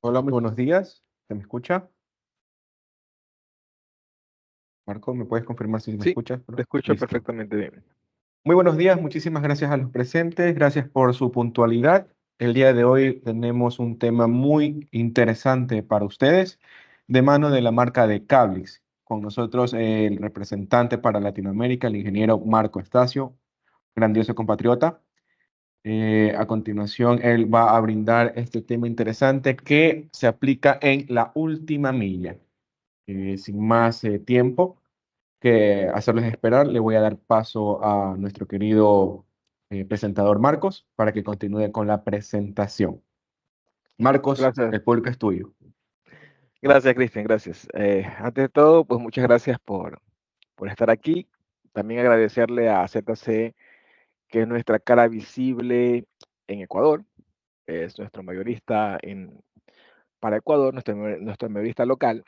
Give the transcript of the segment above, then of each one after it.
Hola, muy buenos días. ¿Se me escucha? Marco, ¿me puedes confirmar si me Sí, escuchas, te bro? escucho Listo. perfectamente bien. Muy buenos días, muchísimas gracias a los presentes, gracias por su puntualidad. El día de hoy tenemos un tema muy interesante para ustedes, de mano de la marca de Cablix. Con nosotros el representante para Latinoamérica, el ingeniero Marco Estacio, grandioso compatriota. A continuación, él va a brindar este tema interesante que se aplica en la última milla. Sin más tiempo que hacerles esperar, le voy a dar paso a nuestro querido presentador Marcos para que continúe con la presentación. Marcos, Gracias, el público es tuyo. gracias, Cristian, gracias. Antes de todo, pues muchas gracias por estar aquí. También agradecerle a ZC, que es nuestra cara visible en Ecuador, es nuestro mayorista para Ecuador, nuestro mayorista local.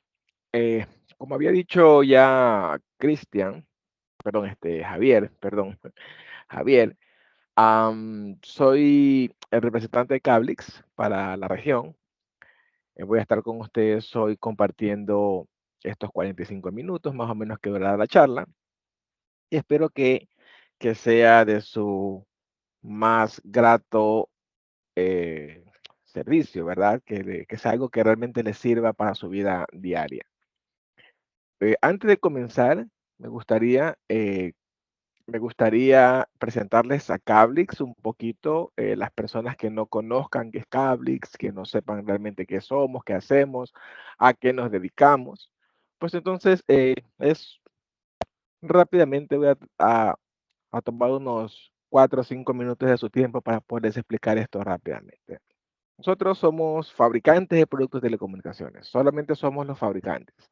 Eh, Como había dicho ya Cristian, perdón, Javier, perdón, Javier, soy el representante de Cablix para la región. Voy a estar con ustedes hoy compartiendo estos 45 minutos más o menos que durará la charla y espero que sea de su más grato eh, servicio, ¿verdad? Que sea algo que realmente les sirva para su vida diaria. Antes de comenzar, me gustaría, eh, me gustaría presentarles a Cablix un poquito, las personas que no conozcan qué es Cablix, que no sepan realmente qué somos, qué hacemos, a qué nos dedicamos. Pues entonces, es rápidamente a tomar unos 4 o 5 minutos de su tiempo para poderles explicar esto rápidamente. Nosotros somos fabricantes de productos de telecomunicaciones, solamente somos los fabricantes.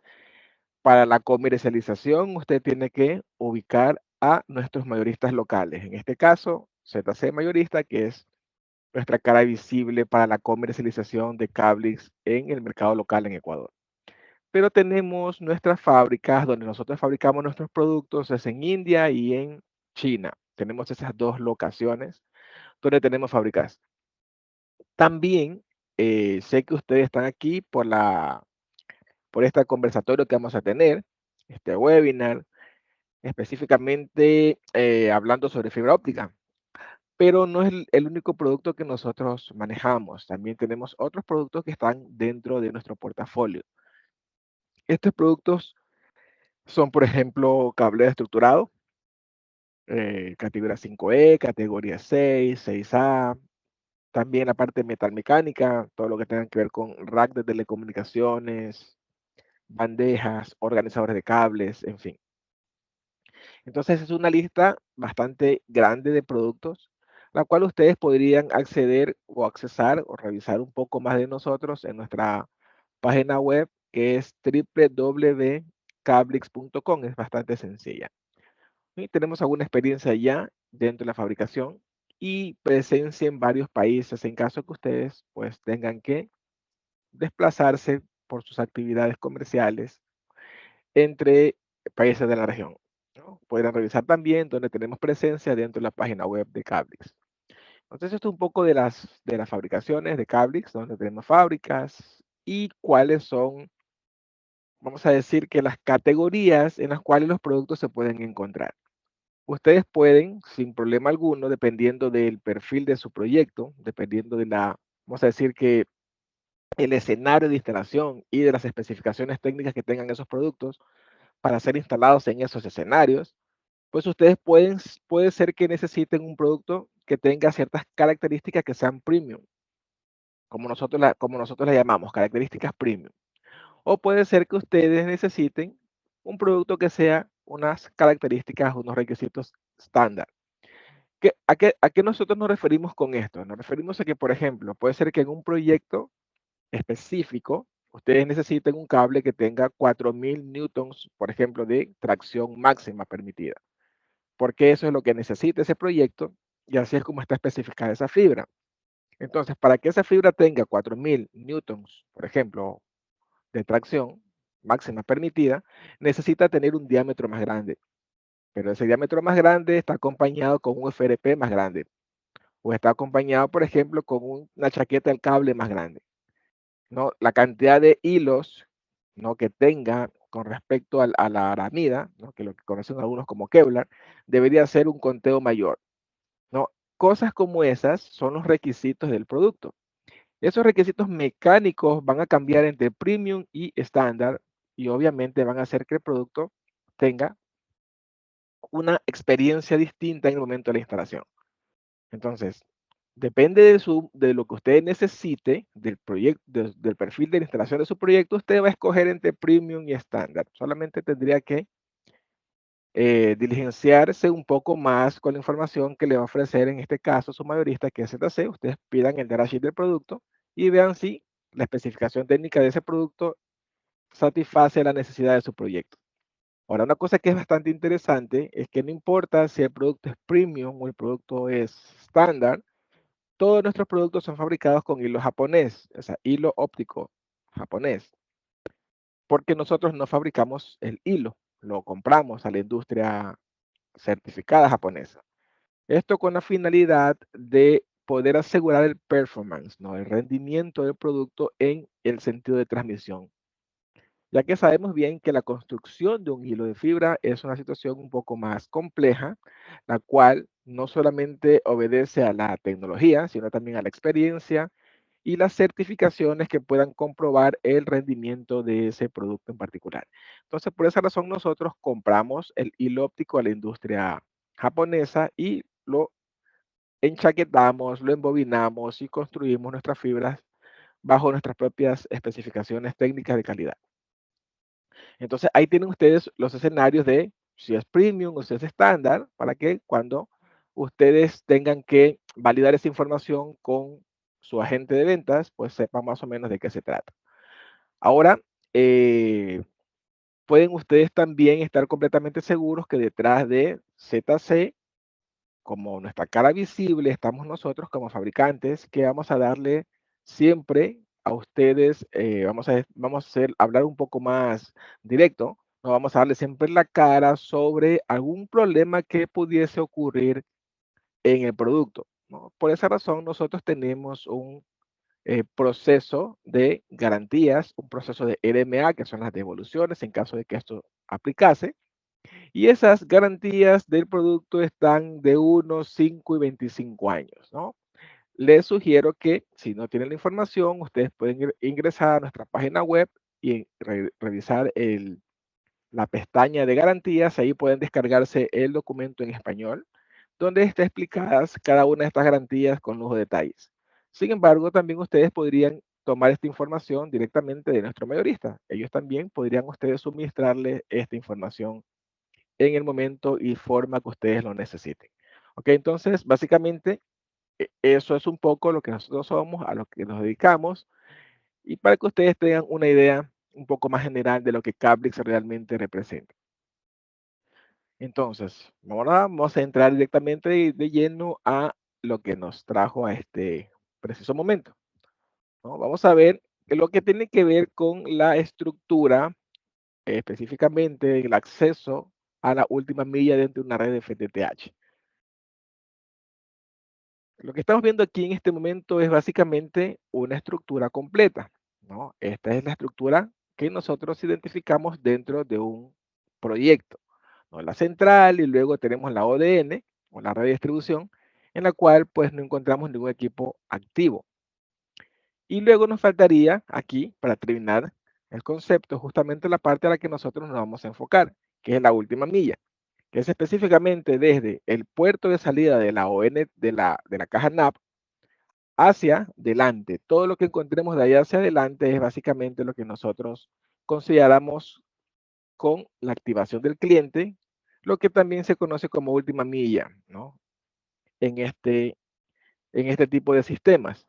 Para la comercialización, usted tiene que ubicar a nuestros mayoristas locales. En este caso, ZC Mayorista, que es nuestra cara visible para la comercialización de cables en el mercado local en Ecuador. Pero tenemos nuestras fábricas donde nosotros fabricamos nuestros productos, es en India y en China. Tenemos esas dos locaciones donde tenemos fábricas. También sé que ustedes están aquí por este conversatorio que vamos a tener, este webinar, específicamente hablando sobre fibra óptica. Pero no es el único producto que nosotros manejamos. También tenemos otros productos que están dentro de nuestro portafolio. Estos productos son, por ejemplo, cable estructurado, categoría 5E, categoría 6, 6A. También la parte de metal mecánica, todo lo que tenga que ver con rack de telecomunicaciones, bandejas, organizadores de cables, en fin. Entonces es una lista bastante grande de productos, la cual ustedes podrían acceder o accesar o revisar un poco más de nosotros en nuestra página web, que es www.cablix.com. Es bastante sencilla. Y tenemos alguna experiencia ya dentro de la fabricación y presencia en varios países en caso que ustedes pues tengan que desplazarse por sus actividades comerciales entre países de la región, ¿no? Podrán revisar también donde tenemos presencia dentro de la página web de Cablix. Entonces, esto es un poco de las fabricaciones de Cablix, donde tenemos fábricas y cuáles son, vamos a decir que las categorías en las cuales los productos se pueden encontrar. Ustedes pueden, sin problema alguno, dependiendo del perfil de su proyecto, dependiendo vamos a decir que el escenario de instalación y de las especificaciones técnicas que tengan esos productos para ser instalados en esos escenarios, pues ustedes puede ser que necesiten un producto que tenga ciertas características que sean premium, como nosotros la llamamos, características premium. O puede ser que ustedes necesiten un producto que sea unas características, unos requisitos estándar. ¿A qué nosotros nos referimos con esto? Nos referimos a que, por ejemplo, puede ser que en un proyecto específico, ustedes necesiten un cable que tenga 4000 newtons, por ejemplo, de tracción máxima permitida, porque eso es lo que necesita ese proyecto y así es como está especificada esa fibra. Entonces, para que esa fibra tenga 4000 newtons, por ejemplo, de tracción máxima permitida, necesita tener un diámetro más grande, pero ese diámetro más grande está acompañado con un FRP más grande o está acompañado, por ejemplo, con una chaqueta del cable más grande. ¿no? La cantidad de hilos, ¿no? que tenga con respecto a la aramida, ¿no? que lo que conocen algunos como Kevlar, debería ser un conteo mayor, ¿no? Cosas como esas son los requisitos del producto. Esos requisitos mecánicos van a cambiar entre premium y estándar y obviamente van a hacer que el producto tenga una experiencia distinta en el momento de la instalación. Entonces, depende de lo que usted necesite, del proyecto, del perfil de la instalación de su proyecto, usted va a escoger entre premium y estándar. Solamente tendría que diligenciarse un poco más con la información que le va a ofrecer, en este caso, su mayorista, que es ZC. Ustedes pidan el datasheet del producto y vean si la especificación técnica de ese producto satisface la necesidad de su proyecto. Ahora, una cosa que es bastante interesante es que no importa si el producto es premium o el producto es estándar, todos nuestros productos son fabricados con hilo japonés, o sea, hilo óptico japonés, porque nosotros no fabricamos el hilo, lo compramos a la industria certificada japonesa. Esto con la finalidad de poder asegurar el performance, ¿no? El rendimiento del producto en el sentido de transmisión, ya que sabemos bien que la construcción de un hilo de fibra es una situación un poco más compleja, la cual no solamente obedece a la tecnología, sino también a la experiencia y las certificaciones que puedan comprobar el rendimiento de ese producto en particular. Entonces, por esa razón nosotros compramos el hilo óptico a la industria japonesa y lo enchaquetamos, lo embobinamos y construimos nuestras fibras bajo nuestras propias especificaciones técnicas de calidad. Entonces, ahí tienen ustedes los escenarios de si es premium o si es estándar, para que cuando ustedes tengan que validar esa información con su agente de ventas, pues sepan más o menos de qué se trata. Ahora, pueden ustedes también estar completamente seguros que detrás de ZC, como nuestra cara visible, estamos nosotros como fabricantes, que vamos a darle siempre a ustedes, hablar un poco más directo, no vamos a darle siempre la cara sobre algún problema que pudiese ocurrir en el producto, ¿no? Por esa razón, nosotros tenemos un proceso de garantías, un proceso de RMA, que son las devoluciones en caso de que esto aplicase, y esas garantías del producto están de 1, 5 y 25 años, ¿no? Les sugiero que si no tienen la información, ustedes pueden ingresar a nuestra página web y revisar la pestaña de garantías. Ahí pueden descargarse el documento en español, donde está explicadas cada una de estas garantías con lujo de detalles. Sin embargo, también ustedes podrían tomar esta información directamente de nuestro mayorista. Ellos también podrían ustedes suministrarle esta información en el momento y forma que ustedes lo necesiten. Ok, entonces básicamente eso es un poco lo que nosotros somos, a lo que nos dedicamos, y para que ustedes tengan una idea un poco más general de lo que Cablix realmente representa. Entonces, ahora vamos a entrar directamente de lleno a lo que nos trajo a este preciso momento, ¿no? Vamos a ver lo que tiene que ver con la estructura, específicamente el acceso a la última milla dentro de una red de FTTH. Lo que estamos viendo aquí en este momento es básicamente una estructura completa, ¿no? Esta es la estructura que nosotros identificamos dentro de un proyecto, ¿no? La central y luego tenemos la ODN o la red de distribución, en la cual pues no encontramos ningún equipo activo. Y luego nos faltaría aquí, para terminar el concepto, justamente la parte a la que nosotros nos vamos a enfocar, que es la última milla, que es específicamente desde el puerto de salida de la ON, de la caja NAP hacia adelante. Todo lo que encontremos de ahí hacia adelante es básicamente lo que nosotros consideramos con la activación del cliente, lo que también se conoce como última milla, ¿no? En este tipo de sistemas.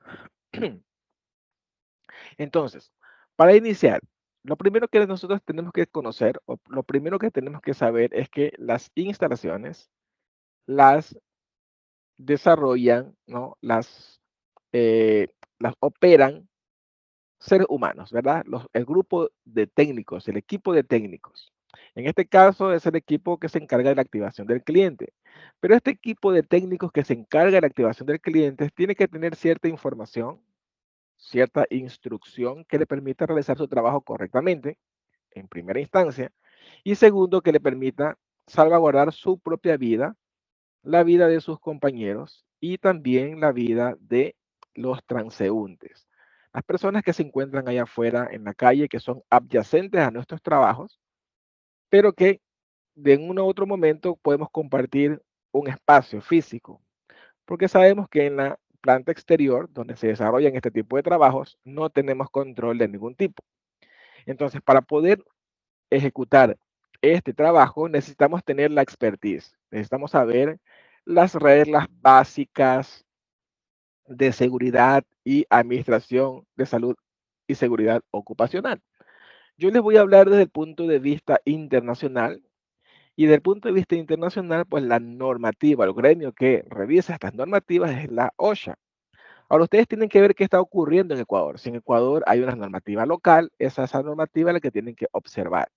Entonces, para iniciar, lo primero que nosotros tenemos que conocer, o lo primero que tenemos que saber es que las instalaciones las desarrollan, ¿no? Las operan seres humanos, ¿verdad? El grupo de técnicos, el equipo de técnicos. En este caso es el equipo que se encarga de la activación del cliente. Pero este equipo de técnicos que se encarga de la activación del cliente tiene que tener cierta información cierta instrucción que le permita realizar su trabajo correctamente, en primera instancia, y segundo, que le permita salvaguardar su propia vida, la vida de sus compañeros y también la vida de los transeúntes. Las personas que se encuentran allá afuera en la calle, que son adyacentes a nuestros trabajos, pero que de un u otro momento podemos compartir un espacio físico, porque sabemos que en la planta exterior, donde se desarrollan este tipo de trabajos, no tenemos control de ningún tipo. Entonces, para poder ejecutar este trabajo, necesitamos tener la expertise, necesitamos saber las reglas básicas de seguridad y administración de salud y seguridad ocupacional. Yo les voy a hablar desde el punto de vista internacional. Y desde el punto de vista internacional, pues la normativa, el gremio que revisa estas normativas es la OSHA. Ahora, ustedes tienen que ver qué está ocurriendo en Ecuador. Si en Ecuador hay una normativa local, es esa normativa la que tienen que observar.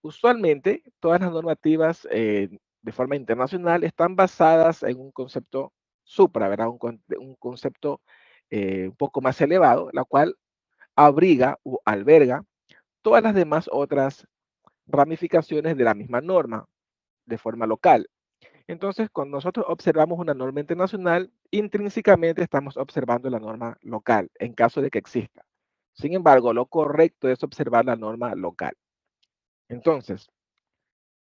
Usualmente, todas las normativas de forma internacional están basadas en un concepto supra, ¿verdad? Un concepto un poco más elevado, la cual abriga o alberga todas las demás otras ramificaciones de la misma norma de forma local. Entonces, cuando nosotros observamos una norma internacional, intrínsecamente estamos observando la norma local, en caso de que exista. Sin embargo, lo correcto es observar la norma local. Entonces,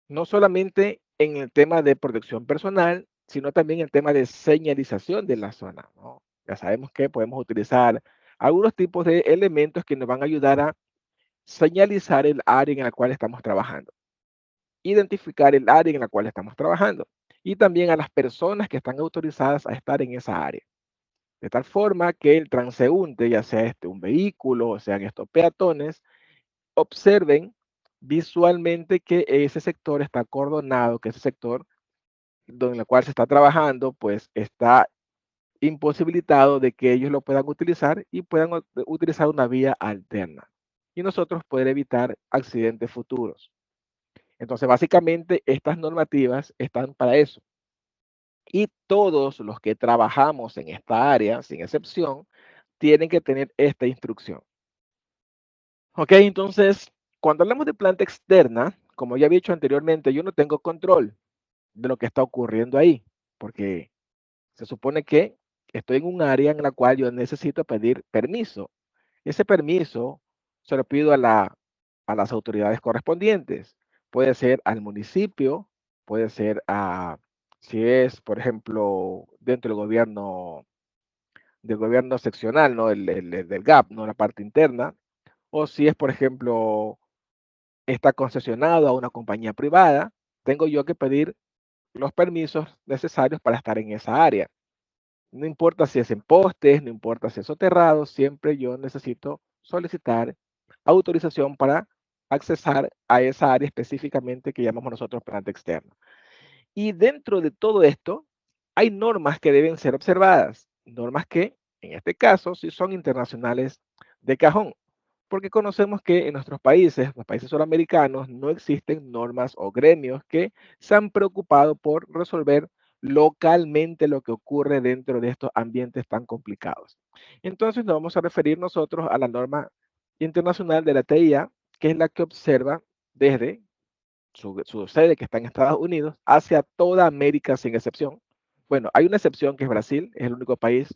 no solamente en el tema de protección personal, sino también en el tema de señalización de la zona, ¿no? Ya sabemos que podemos utilizar algunos tipos de elementos que nos van a ayudar a señalizar el área en la cual estamos trabajando, identificar el área en la cual estamos trabajando y también a las personas que están autorizadas a estar en esa área. De tal forma que el transeúnte, ya sea un vehículo o sean estos peatones, observen visualmente que ese sector está acordonado, que ese sector donde el cual se está trabajando, pues está imposibilitado de que ellos lo puedan utilizar y puedan utilizar una vía alterna. Y nosotros poder evitar accidentes futuros. Entonces, básicamente, estas normativas están para eso. Y todos los que trabajamos en esta área, sin excepción, tienen que tener esta instrucción. Ok, entonces, cuando hablamos de planta externa, como ya había dicho anteriormente, yo no tengo control de lo que está ocurriendo ahí, porque se supone que estoy en un área en la cual yo necesito pedir permiso. Ese permiso se lo pido a las autoridades correspondientes. Puede ser al municipio, puede ser a, si es, por ejemplo, dentro del gobierno seccional, ¿no? El del GAP, ¿no? La parte interna. O si es, por ejemplo, está concesionado a una compañía privada, tengo yo que pedir los permisos necesarios para estar en esa área. No importa si es en postes, no importa si es soterrado, siempre yo necesito solicitar autorización para accesar a esa área específicamente que llamamos nosotros planta externa. Y dentro de todo esto, hay normas que deben ser observadas, normas que, en este caso, sí son internacionales de cajón, porque conocemos que en nuestros países, los países suramericanos, no existen normas o gremios que se han preocupado por resolver localmente lo que ocurre dentro de estos ambientes tan complicados. Entonces nos vamos a referir nosotros a la norma internacional de la TIA, que es la que observa desde su sede que está en Estados Unidos hacia toda América sin excepción. Bueno, hay una excepción que es Brasil, es el único país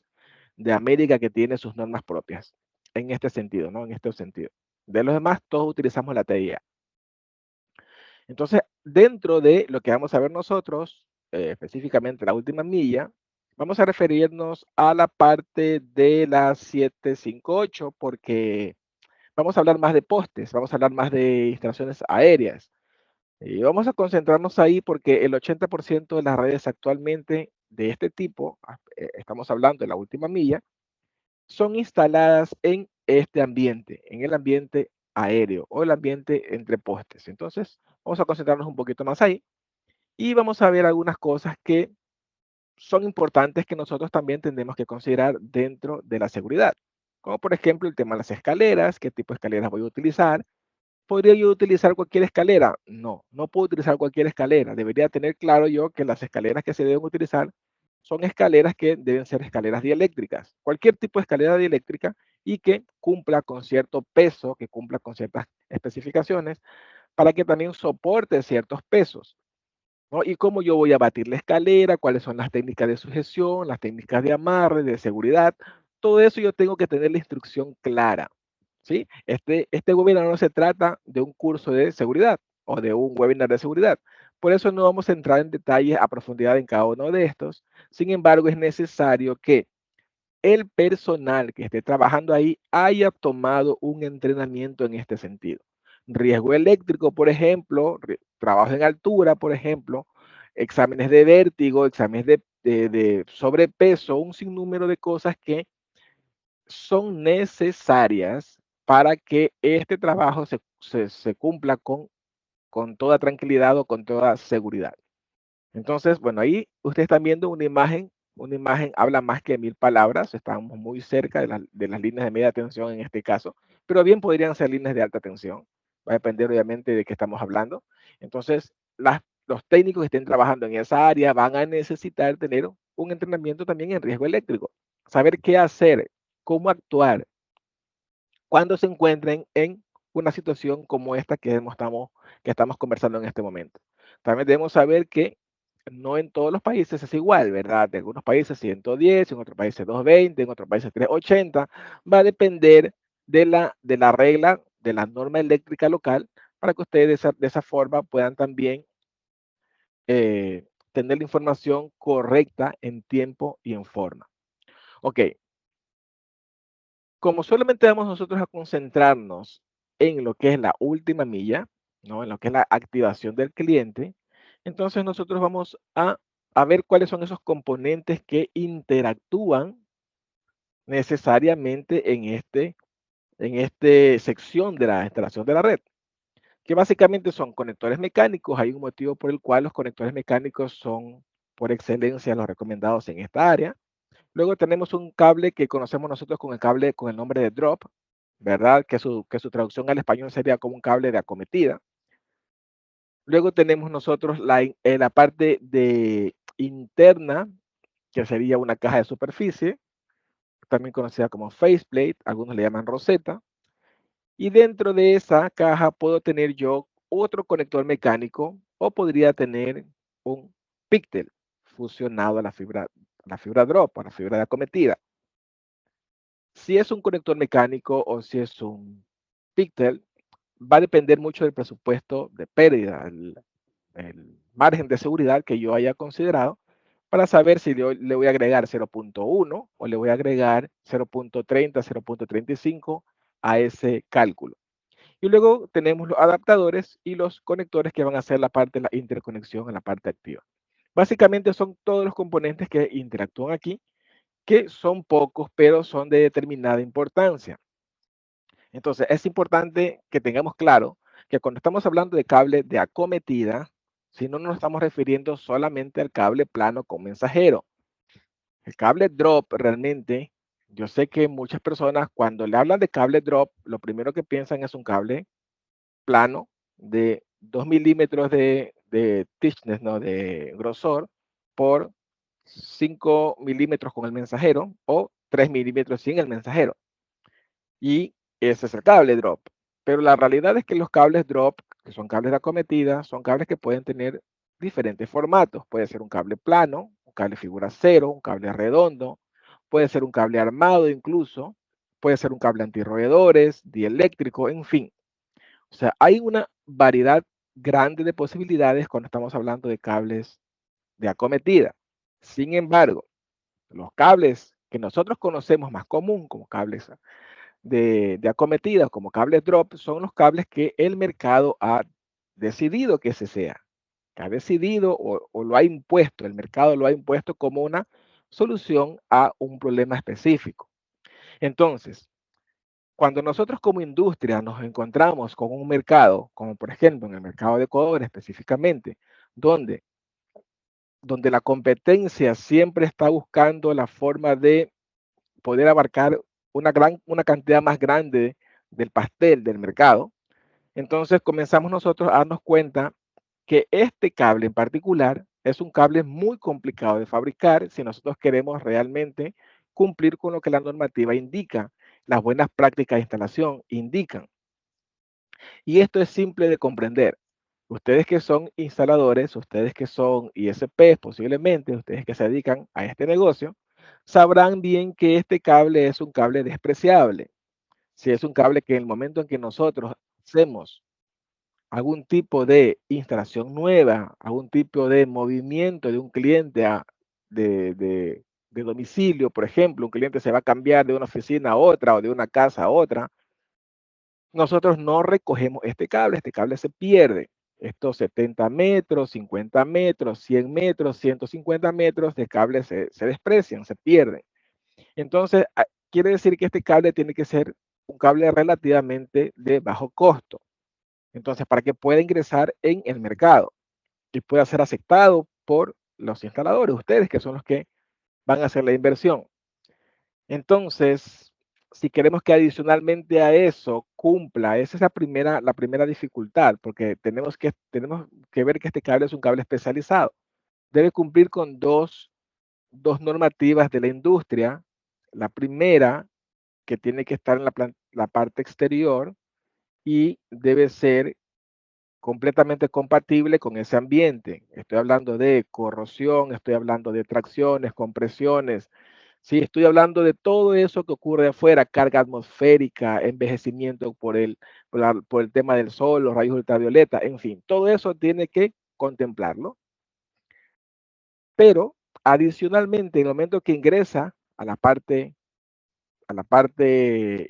de América que tiene sus normas propias en este sentido, ¿no? En este sentido. De los demás, todos utilizamos la TIA. Entonces, dentro de lo que vamos a ver nosotros, específicamente la última milla, vamos a referirnos a la parte de la 758 porque vamos a hablar más de postes, vamos a hablar más de instalaciones aéreas. Y vamos a concentrarnos ahí porque el 80% de las redes actualmente de este tipo, estamos hablando de la última milla, son instaladas en este ambiente, en el ambiente aéreo o el ambiente entre postes. Entonces, vamos a concentrarnos un poquito más ahí y vamos a ver algunas cosas que son importantes que nosotros también tenemos que considerar dentro de la seguridad. Como por ejemplo el tema de las escaleras, qué tipo de escaleras voy a utilizar. ¿Podría yo utilizar cualquier escalera? No, no puedo utilizar cualquier escalera. Debería tener claro yo que las escaleras que se deben utilizar son escaleras que deben ser escaleras dieléctricas, cualquier tipo de escalera dieléctrica y que cumpla con cierto peso, que cumpla con ciertas especificaciones, para que también soporte ciertos pesos, ¿no? Y cómo yo voy a batir la escalera, cuáles son las técnicas de sujeción, las técnicas de amarre, de seguridad, todo eso yo tengo que tener la instrucción clara, ¿sí? Este webinar no se trata de un curso de seguridad o de un webinar de seguridad. Por eso no vamos a entrar en detalles a profundidad en cada uno de estos. Sin embargo, es necesario que el personal que esté trabajando ahí haya tomado un entrenamiento en este sentido. Riesgo eléctrico, por ejemplo, trabajo en altura, por ejemplo, exámenes de vértigo, exámenes de sobrepeso, un sinnúmero de cosas que son necesarias para que este trabajo se cumpla con toda tranquilidad o con toda seguridad. Entonces, bueno, ahí ustedes están viendo una imagen habla más que 1000 palabras, estamos muy cerca de las líneas de media tensión en este caso, pero bien podrían ser líneas de alta tensión, va a depender obviamente de qué estamos hablando. Entonces, los técnicos que estén trabajando en esa área van a necesitar tener un entrenamiento también en riesgo eléctrico, saber qué hacer, cómo actuar, cuando se encuentren en una situación como esta que estamos conversando en este momento. También debemos saber que no en todos los países es igual, ¿verdad? En algunos países 110, en otros países 220, en otros países 380. Va a depender de la regla, de la norma eléctrica local, para que ustedes de esa forma puedan también tener la información correcta en tiempo y en forma. Ok, como solamente vamos nosotros a concentrarnos en lo que es la última milla, ¿no? En lo que es la activación del cliente, entonces nosotros vamos a ver cuáles son esos componentes que interactúan necesariamente en esta sección de la instalación de la red, que básicamente son conectores mecánicos. Hay un motivo por el cual los conectores mecánicos son por excelencia los recomendados en esta área. Luego tenemos un cable que conocemos nosotros con el cable con el nombre de drop, ¿verdad? Que su traducción al español sería como un cable de acometida. Luego tenemos nosotros la parte interna, que sería una caja de superficie, también conocida como faceplate, algunos le llaman roseta. Y dentro de esa caja puedo tener yo otro conector mecánico o podría tener un píctel fusionado a la fibra drop, a la fibra de acometida. Si es un conector mecánico o si es un píctel, va a depender mucho del presupuesto de pérdida, el margen de seguridad que yo haya considerado para saber si yo le voy a agregar 0.1 o le voy a agregar 0.30, 0.35 a ese cálculo. Y luego tenemos los adaptadores y los conectores que van a hacer la parte de la interconexión en la parte activa. Básicamente son todos los componentes que interactúan aquí, que son pocos, pero son de determinada importancia. Entonces, es importante que tengamos claro que cuando estamos hablando de cable de acometida, si no nos estamos refiriendo solamente al cable plano con mensajero. El cable drop realmente, yo sé que muchas personas cuando le hablan de cable drop, lo primero que piensan es un cable plano de 2 milímetros de thickness, ¿no? De grosor por 5 milímetros con el mensajero o 3 milímetros sin el mensajero. Y ese es el cable drop. Pero la realidad es que los cables drop, que son cables de acometida, son cables que pueden tener diferentes formatos. Puede ser un cable plano, un cable figura cero, un cable redondo, puede ser un cable armado incluso, puede ser un cable antirroedores, dieléctrico, en fin. O sea, hay una variedad grande de posibilidades cuando estamos hablando de cables de acometida. Sin embargo, los cables que nosotros conocemos más común como cables de acometidas, como cables drop, son los cables que el mercado ha decidido que ese sea, que ha decidido o lo ha impuesto, el mercado lo ha impuesto como una solución a un problema específico. Entonces, cuando nosotros como industria nos encontramos con un mercado, como por ejemplo en el mercado de Ecuador específicamente, donde, donde la competencia siempre está buscando la forma de poder abarcar una cantidad más grande del pastel del mercado, entonces comenzamos nosotros a darnos cuenta que este cable en particular es un cable muy complicado de fabricar si nosotros queremos realmente cumplir con lo que la normativa indica, las buenas prácticas de instalación indican. Y esto es simple de comprender. Ustedes que son instaladores, ustedes que son ISPs posiblemente, ustedes que se dedican a este negocio, sabrán bien que este cable es un cable despreciable. Si es un cable que en el momento en que nosotros hacemos algún tipo de instalación nueva, algún tipo de movimiento de un cliente de domicilio, por ejemplo, un cliente se va a cambiar de una oficina a otra o de una casa a otra, nosotros no recogemos este cable se pierde. Estos 70 metros, 50 metros, 100 metros, 150 metros de cable se desprecian, se pierden. Entonces, quiere decir que este cable tiene que ser un cable relativamente de bajo costo. Entonces, para que pueda ingresar en el mercado y pueda ser aceptado por los instaladores, ustedes que son los que van a hacer la inversión. Entonces, si queremos que adicionalmente a eso cumpla, esa es la primera dificultad, porque tenemos que ver que este cable es un cable especializado. Debe cumplir con dos normativas de la industria. La primera, que tiene que estar en la parte exterior y debe ser completamente compatible con ese ambiente. Estoy hablando de corrosión, estoy hablando de tracciones, compresiones, sí, estoy hablando de todo eso que ocurre afuera, carga atmosférica, envejecimiento por el tema del sol, los rayos ultravioleta, en fin, todo eso tiene que contemplarlo. Pero adicionalmente, en el momento que ingresa a la parte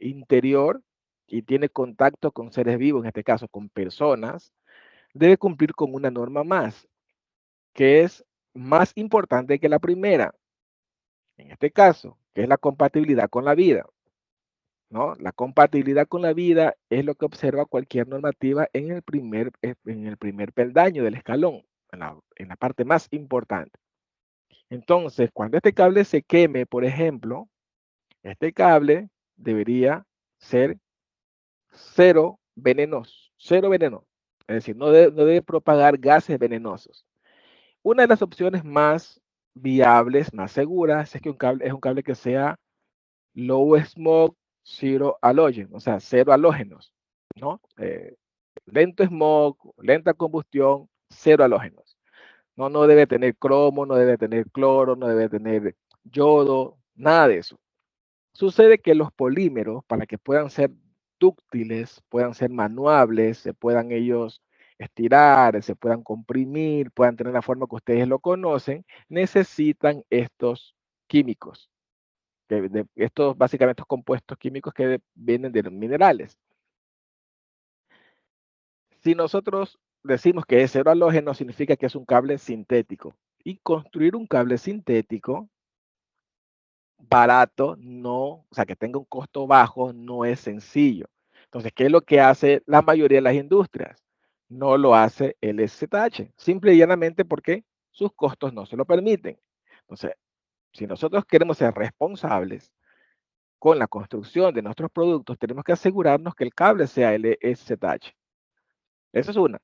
interior y tiene contacto con seres vivos, en este caso con personas, debe cumplir con una norma más, que es más importante que la primera, en este caso, que es la compatibilidad con la vida, ¿no? La compatibilidad con la vida es lo que observa cualquier normativa en el primer peldaño del escalón, en la parte más importante. Entonces, cuando este cable se queme, por ejemplo, este cable debería ser cero veneno. Es decir, no debe propagar gases venenosos. Una de las opciones más viables, más seguras, es que es un cable que sea low smoke, zero halogen, o sea, cero halógenos, ¿no? Lento smoke, lenta combustión, cero halógenos. No debe tener cromo, no debe tener cloro, no debe tener yodo, nada de eso. Sucede que los polímeros, para que puedan ser dúctiles, puedan ser manuables, se puedan ellos estirar, se puedan comprimir, puedan tener la forma que ustedes lo conocen, necesitan estos químicos, estos básicamente estos compuestos químicos que vienen de los minerales. Si nosotros decimos que es cero halógeno, significa que es un cable sintético. Y construir un cable sintético barato, o sea, que tenga un costo bajo, no es sencillo. Entonces, ¿qué es lo que hace la mayoría de las industrias? No lo hace el SZH, simple y llanamente porque sus costos no se lo permiten. Entonces, si nosotros queremos ser responsables con la construcción de nuestros productos, tenemos que asegurarnos que el cable sea LSZH. Esa es una.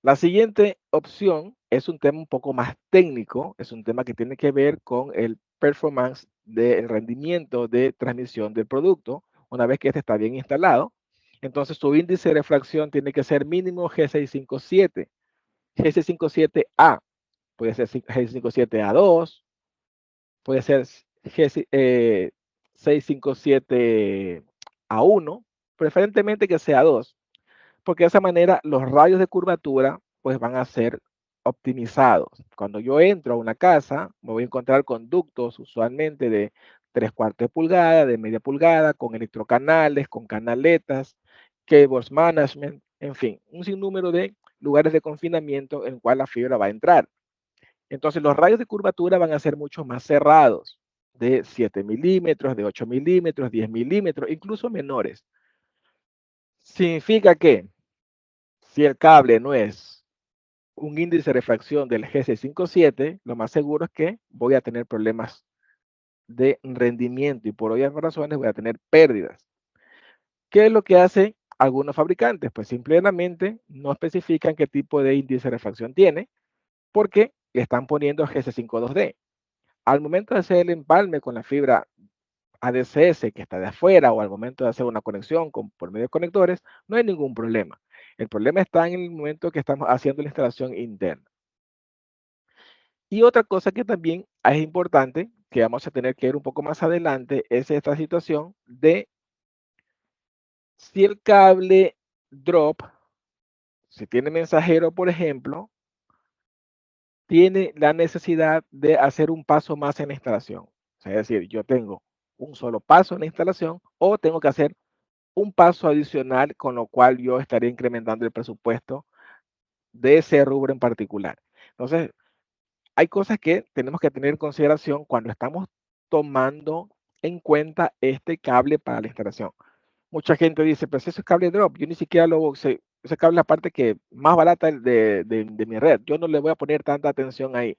La siguiente opción es un tema un poco más técnico, es un tema que tiene que ver con el performance del rendimiento de transmisión del producto una vez que este está bien instalado. Entonces su índice de refracción tiene que ser mínimo G657, G657A, puede ser G657A2, puede ser G657A1, preferentemente que sea 2, porque de esa manera los radios de curvatura pues van a ser optimizados. Cuando yo entro a una casa, me voy a encontrar con ductos usualmente de 3/4 de pulgada, de media pulgada, con electrocanales, con canaletas, cables management, en fin, un sinnúmero de lugares de confinamiento en el cual la fibra va a entrar. Entonces los radios de curvatura van a ser mucho más cerrados, de 7 milímetros, de 8 milímetros, 10 milímetros, incluso menores. Significa que si el cable no es un índice de refracción del G657, lo más seguro es que voy a tener problemas de rendimiento y por obvias razones voy a tener pérdidas. ¿Qué es lo que hacen algunos fabricantes? Pues simplemente no especifican qué tipo de índice de refracción tiene, porque le están poniendo GC52D. Al momento de hacer el empalme con la fibra ADSS que está de afuera o al momento de hacer una conexión por medio de conectores, no hay ningún problema. El problema está en el momento que estamos haciendo la instalación interna. Y otra cosa que también es importante, que vamos a tener que ver un poco más adelante, es esta situación de si el cable drop, si tiene mensajero, por ejemplo, tiene la necesidad de hacer un paso más en la instalación. O sea, es decir, yo tengo un solo paso en la instalación o tengo que hacer un paso adicional, con lo cual yo estaría incrementando el presupuesto de ese rubro en particular. Entonces, hay cosas que tenemos que tener en consideración cuando estamos tomando en cuenta este cable para la instalación. Mucha gente dice, pues ese es cable drop, yo ni siquiera lo sé, ese cable es la parte que más barata de mi red, yo no le voy a poner tanta atención ahí.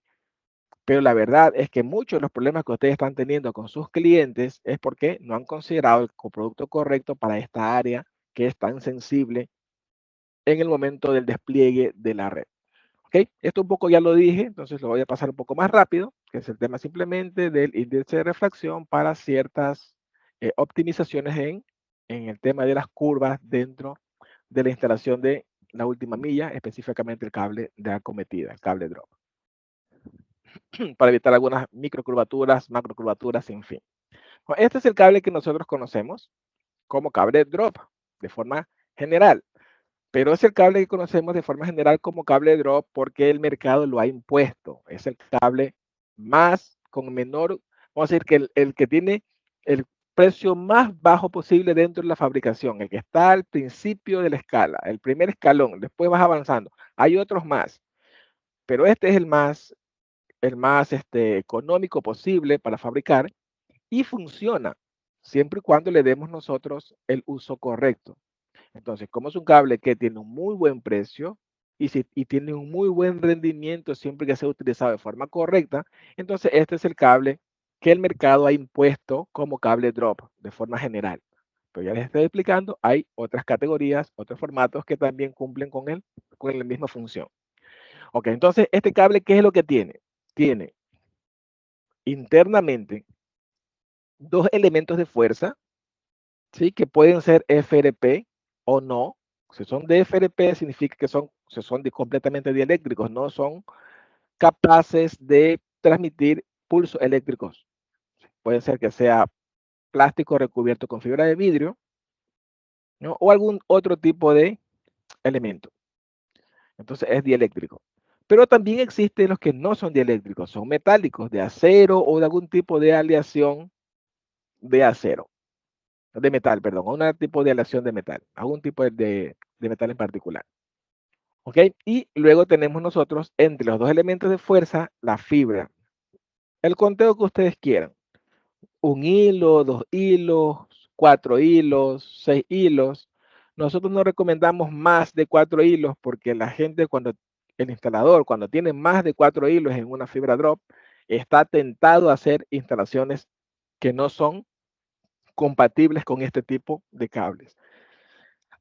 Pero la verdad es que muchos de los problemas que ustedes están teniendo con sus clientes es porque no han considerado el coproducto correcto para esta área que es tan sensible en el momento del despliegue de la red. ¿Ok? Esto un poco ya lo dije, entonces lo voy a pasar un poco más rápido, que es el tema simplemente del índice de refracción para ciertas optimizaciones en el tema de las curvas dentro de la instalación de la última milla, específicamente el cable de acometida, el cable drop, para evitar algunas microcurvaturas, macrocurvaturas, en fin. Este es el cable que nosotros conocemos como cable drop de forma general. Pero es el cable que conocemos de forma general como cable drop porque el mercado lo ha impuesto. Es el cable más con menor, vamos a decir que el que tiene el precio más bajo posible dentro de la fabricación, el que está al principio de la escala, el primer escalón, después vas avanzando. Hay otros más, pero este es el más económico posible para fabricar y funciona siempre y cuando le demos nosotros el uso correcto. Entonces, como es un cable que tiene un muy buen precio y tiene un muy buen rendimiento siempre que sea utilizado de forma correcta, entonces este es el cable que el mercado ha impuesto como cable drop de forma general. Pero ya les estoy explicando, hay otras categorías, otros formatos que también cumplen con la misma función. Ok, entonces este cable, ¿qué es lo que tiene? Tiene internamente dos elementos de fuerza, ¿sí? Que pueden ser FRP o no. Si son de FRP significa que son completamente dieléctricos, no son capaces de transmitir pulsos eléctricos. Puede ser que sea plástico recubierto con fibra de vidrio, ¿no? O algún otro tipo de elemento. Entonces es dieléctrico. Pero también existen los que no son dieléctricos, son metálicos, de acero o de algún tipo de aleación de acero. De metal, perdón, un tipo de aleación de metal, algún tipo de metal en particular. ¿Ok? Y luego tenemos nosotros entre los dos elementos de fuerza la fibra. El conteo que ustedes quieran. Un hilo, dos hilos, cuatro hilos, seis hilos. Nosotros no recomendamos más de cuatro hilos porque la gente el instalador, cuando tiene más de cuatro hilos en una fibra drop, está tentado a hacer instalaciones que no son compatibles con este tipo de cables.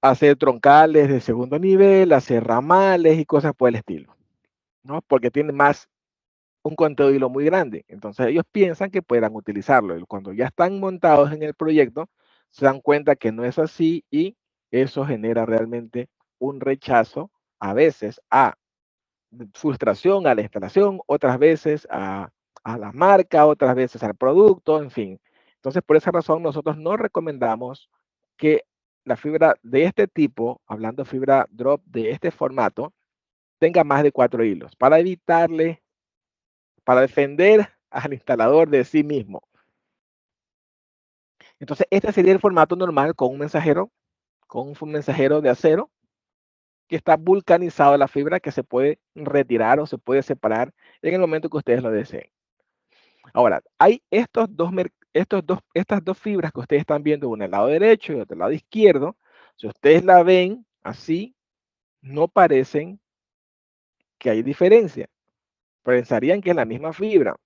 Hacer troncales de segundo nivel, hacer ramales y cosas por el estilo, ¿no? Porque tiene un conteo de hilo muy grande. Entonces ellos piensan que puedan utilizarlo. Y cuando ya están montados en el proyecto, se dan cuenta que no es así y eso genera realmente un rechazo, a veces a frustración a la instalación, otras veces a la marca, otras veces al producto, en fin. Entonces, por esa razón, nosotros no recomendamos que la fibra de este tipo, hablando de fibra drop de este formato, tenga más de 4 hilos para evitarle, para defender al instalador de sí mismo. Entonces, este sería el formato normal con un mensajero de acero que está vulcanizado la fibra que se puede retirar o se puede separar en el momento que ustedes lo deseen. Ahora, hay estas dos fibras que ustedes están viendo, una del lado derecho y otra del lado izquierdo. Si ustedes la ven así, no parecen que hay diferencia. Pensarían que es la misma fibra,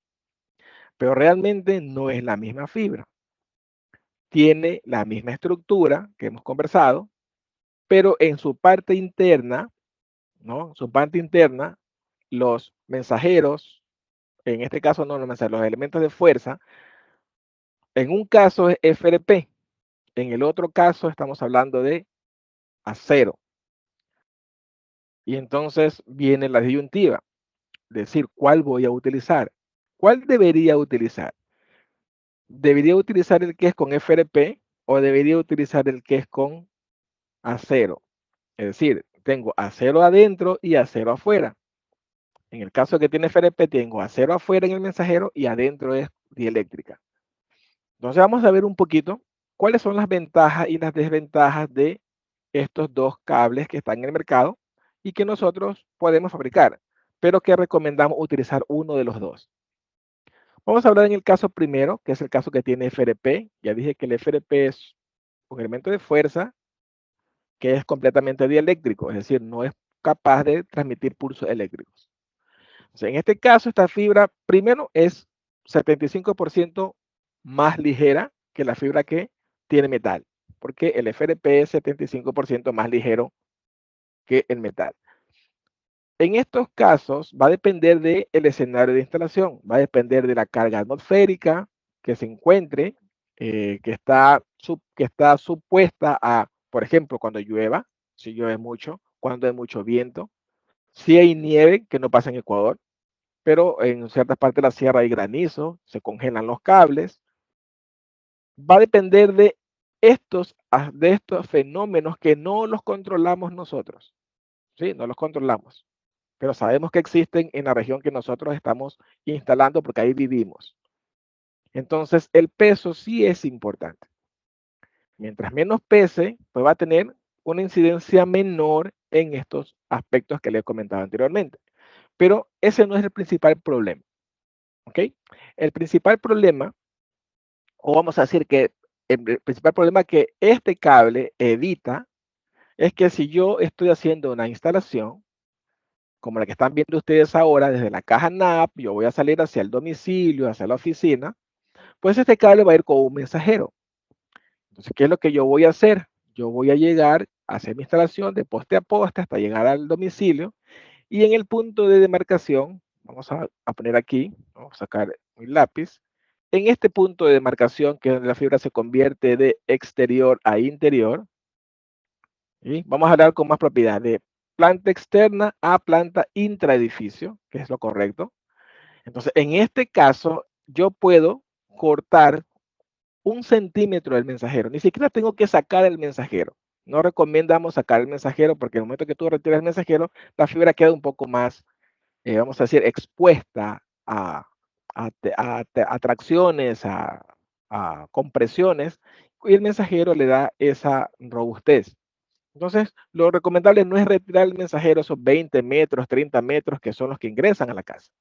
pero realmente no es la misma fibra. Tiene la misma estructura que hemos conversado, pero en su parte interna, ¿no? Su parte interna, los mensajeros, en este caso no los mensajeros, los elementos de fuerza, en un caso es FRP, en el otro caso estamos hablando de acero. Y entonces viene la disyuntiva, decir cuál voy a utilizar. ¿Cuál debería utilizar? ¿Debería utilizar el que es con FRP o debería utilizar el que es con acero? Es decir, tengo acero adentro y acero afuera. En el caso que tiene FRP, tengo acero afuera en el mensajero y adentro es dieléctrica. Entonces vamos a ver un poquito cuáles son las ventajas y las desventajas de estos dos cables que están en el mercado y que nosotros podemos fabricar, pero que recomendamos utilizar uno de los dos. Vamos a hablar en el caso primero, que es el caso que tiene FRP. Ya dije que el FRP es un elemento de fuerza que es completamente dieléctrico, es decir, no es capaz de transmitir pulsos eléctricos. Entonces, en este caso, esta fibra, primero, es 75% más ligera que la fibra que tiene metal, porque el FRP es 75% más ligero que el metal. En estos casos va a depender del escenario de instalación, va a depender de la carga atmosférica que se encuentre, que está supuesta a, por ejemplo, cuando llueva, si llueve mucho, cuando hay mucho viento, si hay nieve, que no pasa en Ecuador, pero en ciertas partes de la sierra hay granizo, se congelan los cables. Va a depender de estos fenómenos que no los controlamos nosotros, ¿sí? No los controlamos, pero sabemos que existen en la región que nosotros estamos instalando porque ahí vivimos. Entonces, el peso sí es importante. Mientras menos pese, pues va a tener una incidencia menor en estos aspectos que les comentaba anteriormente. Pero ese no es el principal problema, ¿ok? El principal problema, o vamos a decir que el principal problema que este cable evita es que si yo estoy haciendo una instalación, como la que están viendo ustedes ahora, desde la caja NAP, yo voy a salir hacia el domicilio, hacia la oficina, pues este cable va a ir con un mensajero. Entonces, ¿qué es lo que yo voy a hacer? Yo voy a llegar a hacer mi instalación de poste a poste hasta llegar al domicilio y en el punto de demarcación, vamos a poner aquí, vamos a sacar mi lápiz, en este punto de demarcación que es donde la fibra se convierte de exterior a interior, ¿sí? Vamos a hablar con más propiedad de planta externa a planta intraedificio, que es lo correcto. Entonces, en este caso, yo puedo cortar 1 centímetro del mensajero. Ni siquiera tengo que sacar el mensajero. No recomendamos sacar el mensajero porque en el momento que tú retiras el mensajero, la fibra queda un poco más, vamos a decir, expuesta a tracciones, a compresiones, y el mensajero le da esa robustez. Entonces, lo recomendable no es retirar el mensajero esos 20 metros, 30 metros que son los que ingresan a la casa,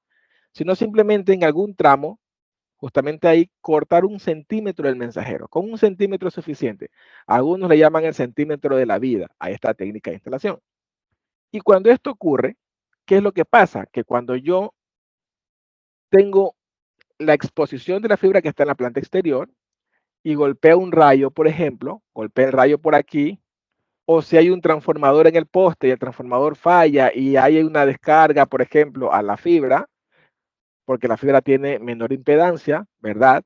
sino simplemente en algún tramo, justamente ahí, cortar 1 centímetro del mensajero. Con 1 centímetro es suficiente. Algunos le llaman el centímetro de la vida a esta técnica de instalación. Y cuando esto ocurre, ¿qué es lo que pasa? Que cuando yo tengo la exposición de la fibra que está en la planta exterior y golpea un rayo, por ejemplo, golpea el rayo por aquí, o si hay un transformador en el poste y el transformador falla y hay una descarga, por ejemplo, a la fibra, porque la fibra tiene menor impedancia, ¿verdad?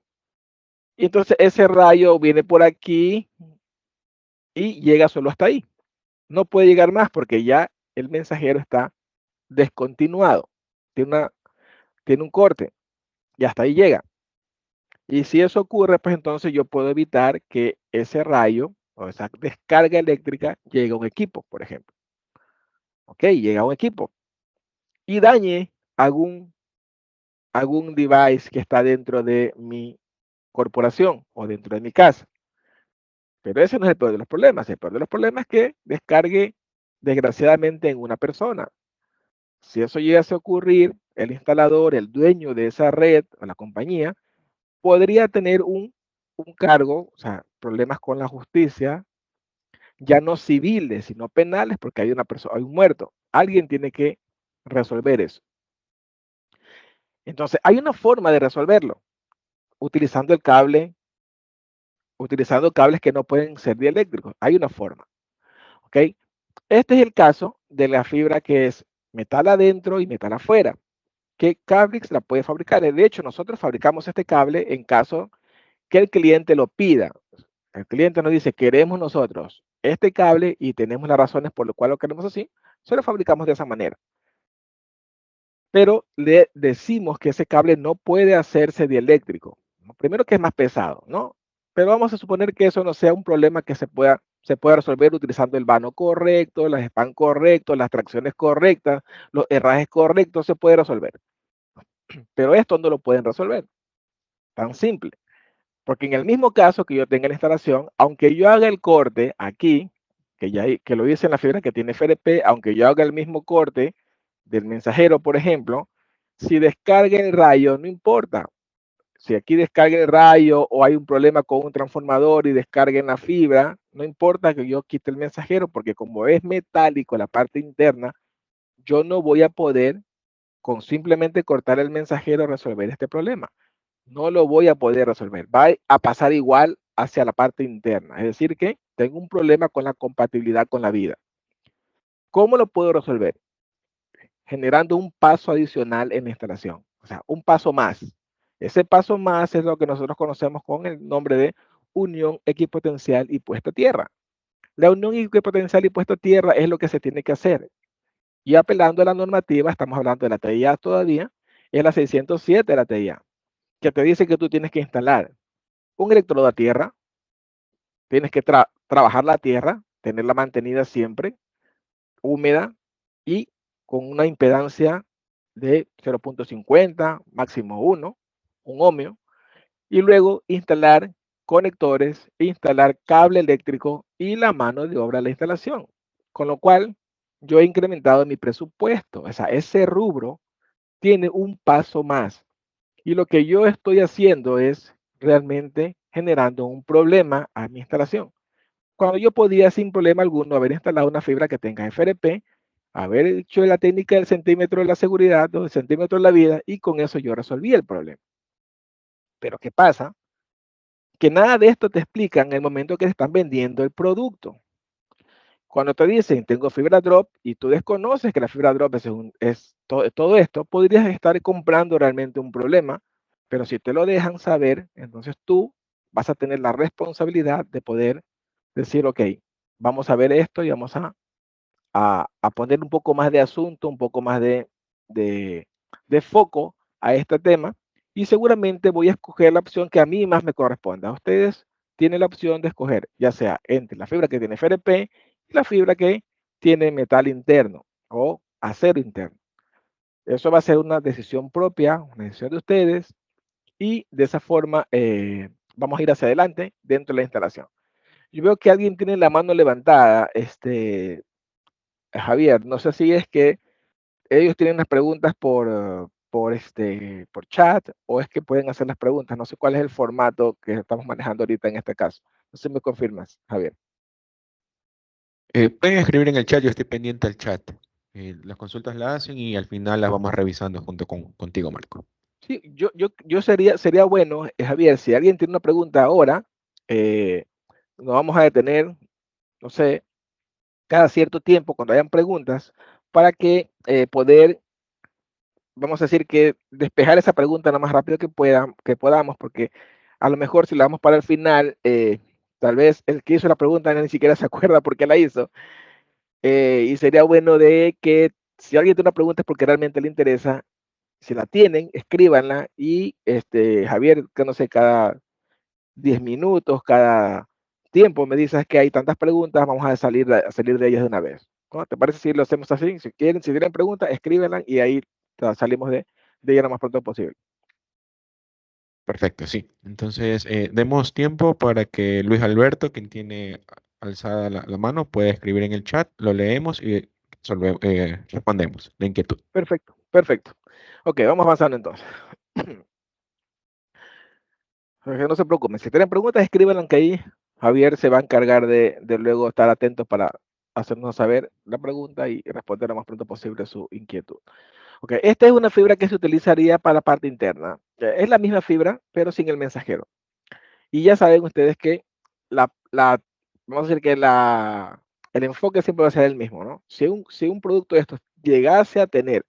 Y entonces ese rayo viene por aquí y llega solo hasta ahí. No puede llegar más porque ya el mensajero está descontinuado, tiene un corte y hasta ahí llega. Y si eso ocurre, pues entonces yo puedo evitar que ese rayo o esa descarga eléctrica llegue a un equipo, por ejemplo. Ok, llega a un equipo y dañe algún device que está dentro de mi corporación o dentro de mi casa. Pero ese no es el peor de los problemas. El peor de los problemas es que descargue desgraciadamente en una persona. Si eso llegase a ocurrir, el instalador, el dueño de esa red o la compañía, podría tener un cargo, o sea, problemas con la justicia, ya no civiles, sino penales, porque hay una persona, hay un muerto. Alguien tiene que resolver eso. Entonces, hay una forma de resolverlo, utilizando el cable, utilizando cables que no pueden ser dieléctricos. Hay una forma, ¿ok? Este es el caso de la fibra que es metal adentro y metal afuera. que Cablix la puede fabricar. De hecho, nosotros fabricamos este cable en caso que el cliente lo pida. El cliente nos dice, queremos nosotros este cable y tenemos las razones por las cuales lo queremos así, se lo fabricamos de esa manera. Pero le decimos que ese cable no puede hacerse dieléctrico. Primero que es más pesado, ¿no? Pero vamos a suponer que eso no sea un problema que se pueda resolver utilizando el vano correcto, las span correctos, las tracciones correctas, los herrajes correctos, se puede resolver. Pero esto no lo pueden resolver. Tan simple. Porque en el mismo caso que yo tenga la instalación, aunque yo haga el corte aquí, que lo hice en la fibra que tiene FRP, aunque yo haga el mismo corte del mensajero, por ejemplo, si descarga el rayo, no importa. Si aquí descarga el rayo o hay un problema con un transformador y descarguen la fibra, no importa que yo quite el mensajero, porque como es metálico la parte interna, yo no voy a poder con simplemente cortar el mensajero resolver este problema. No lo voy a poder resolver. Va a pasar igual hacia la parte interna. Es decir, que tengo un problema con la compatibilidad con la vida. ¿Cómo lo puedo resolver? Generando un paso adicional en la instalación. O sea, un paso más. Ese paso más es lo que nosotros conocemos con el nombre de unión equipotencial y puesta a tierra. La unión equipotencial y puesta a tierra es lo que se tiene que hacer. Y apelando a la normativa, estamos hablando de la TIA todavía, es la 607 de la TIA, que te dice que tú tienes que instalar un electrodo a tierra, tienes que trabajar la tierra, tenerla mantenida siempre húmeda y con una impedancia de 0.50, máximo 1, un ohmio, y luego instalar conectores, instalar cable eléctrico y la mano de obra de la instalación. Con lo cual, yo he incrementado mi presupuesto. O sea, ese rubro tiene un paso más. Y lo que yo estoy haciendo es realmente generando un problema a mi instalación. Cuando yo podía sin problema alguno haber instalado una fibra que tenga FRP, haber hecho la técnica del centímetro de la seguridad o del centímetro de la vida y con eso yo resolví el problema. Pero ¿qué pasa? Que nada de esto te explica en el momento que te están vendiendo el producto. Cuando te dicen tengo fibra drop y tú desconoces que la fibra drop es todo esto, podrías estar comprando realmente un problema, pero si te lo dejan saber, entonces tú vas a tener la responsabilidad de poder decir, ok, vamos a ver esto y vamos a poner un poco más de asunto, un poco más de, de foco a este tema y seguramente voy a escoger la opción que a mí más me corresponda. Ustedes tienen la opción de escoger ya sea entre la fibra que tiene FRP y la fibra que tiene metal interno o acero interno. Eso va a ser una decisión propia, una decisión de ustedes y de esa forma vamos a ir hacia adelante dentro de la instalación. Yo veo que alguien tiene la mano levantada, Javier, no sé si es que ellos tienen las preguntas por chat o es que pueden hacer las preguntas. No sé cuál es el formato que estamos manejando ahorita en este caso. No sé si me confirmas, Javier. Pueden escribir en el chat, yo estoy pendiente al chat. Las consultas las hacen y al final las vamos revisando junto contigo, Marco. Sí, yo sería bueno, Javier, si alguien tiene una pregunta ahora, eh, nos vamos a detener, no sé, cada cierto tiempo cuando hayan preguntas para que poder, vamos a decir que despejar esa pregunta lo más rápido que podamos, porque a lo mejor si la vamos para el final, tal vez el que hizo la pregunta ni siquiera se acuerda por qué la hizo. Y sería bueno de que si alguien tiene una pregunta es porque realmente le interesa, si la tienen, escríbanla y Javier, que no sé, cada 10 minutos, cada tiempo me dices que hay tantas preguntas, vamos a salir de ellas de una vez. ¿No? ¿Te parece si lo hacemos así? Si quieren, si tienen preguntas, escríbenla y ahí salimos de ella lo más pronto posible. Perfecto, sí. Entonces, demos tiempo para que Luis Alberto, quien tiene alzada la mano, pueda escribir en el chat, lo leemos y respondemos la inquietud. Perfecto, perfecto. Ok, vamos avanzando entonces. No se preocupen, si tienen preguntas, escríbanlas que ahí Javier se va a encargar de luego estar atento para hacernos saber la pregunta y responder lo más pronto posible su inquietud. Ok, esta es una fibra que se utilizaría para la parte interna. Es la misma fibra, pero sin el mensajero. Y ya saben ustedes que vamos a decir que el enfoque siempre va a ser el mismo, ¿no? Si un producto de estos llegase a tener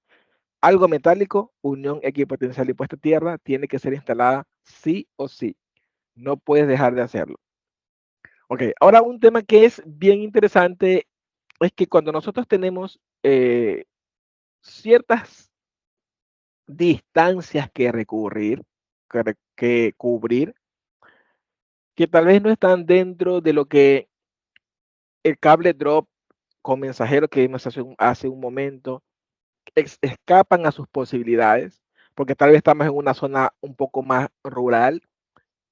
algo metálico, unión equipotencial y puesta a tierra, tiene que ser instalada sí o sí. No puedes dejar de hacerlo. Ok, ahora un tema que es bien interesante es que cuando nosotros tenemos ciertas distancias que recurrir, que cubrir, que tal vez no están dentro de lo que el cable drop con mensajero que vimos hace un momento, escapan a sus posibilidades, porque tal vez estamos en una zona un poco más rural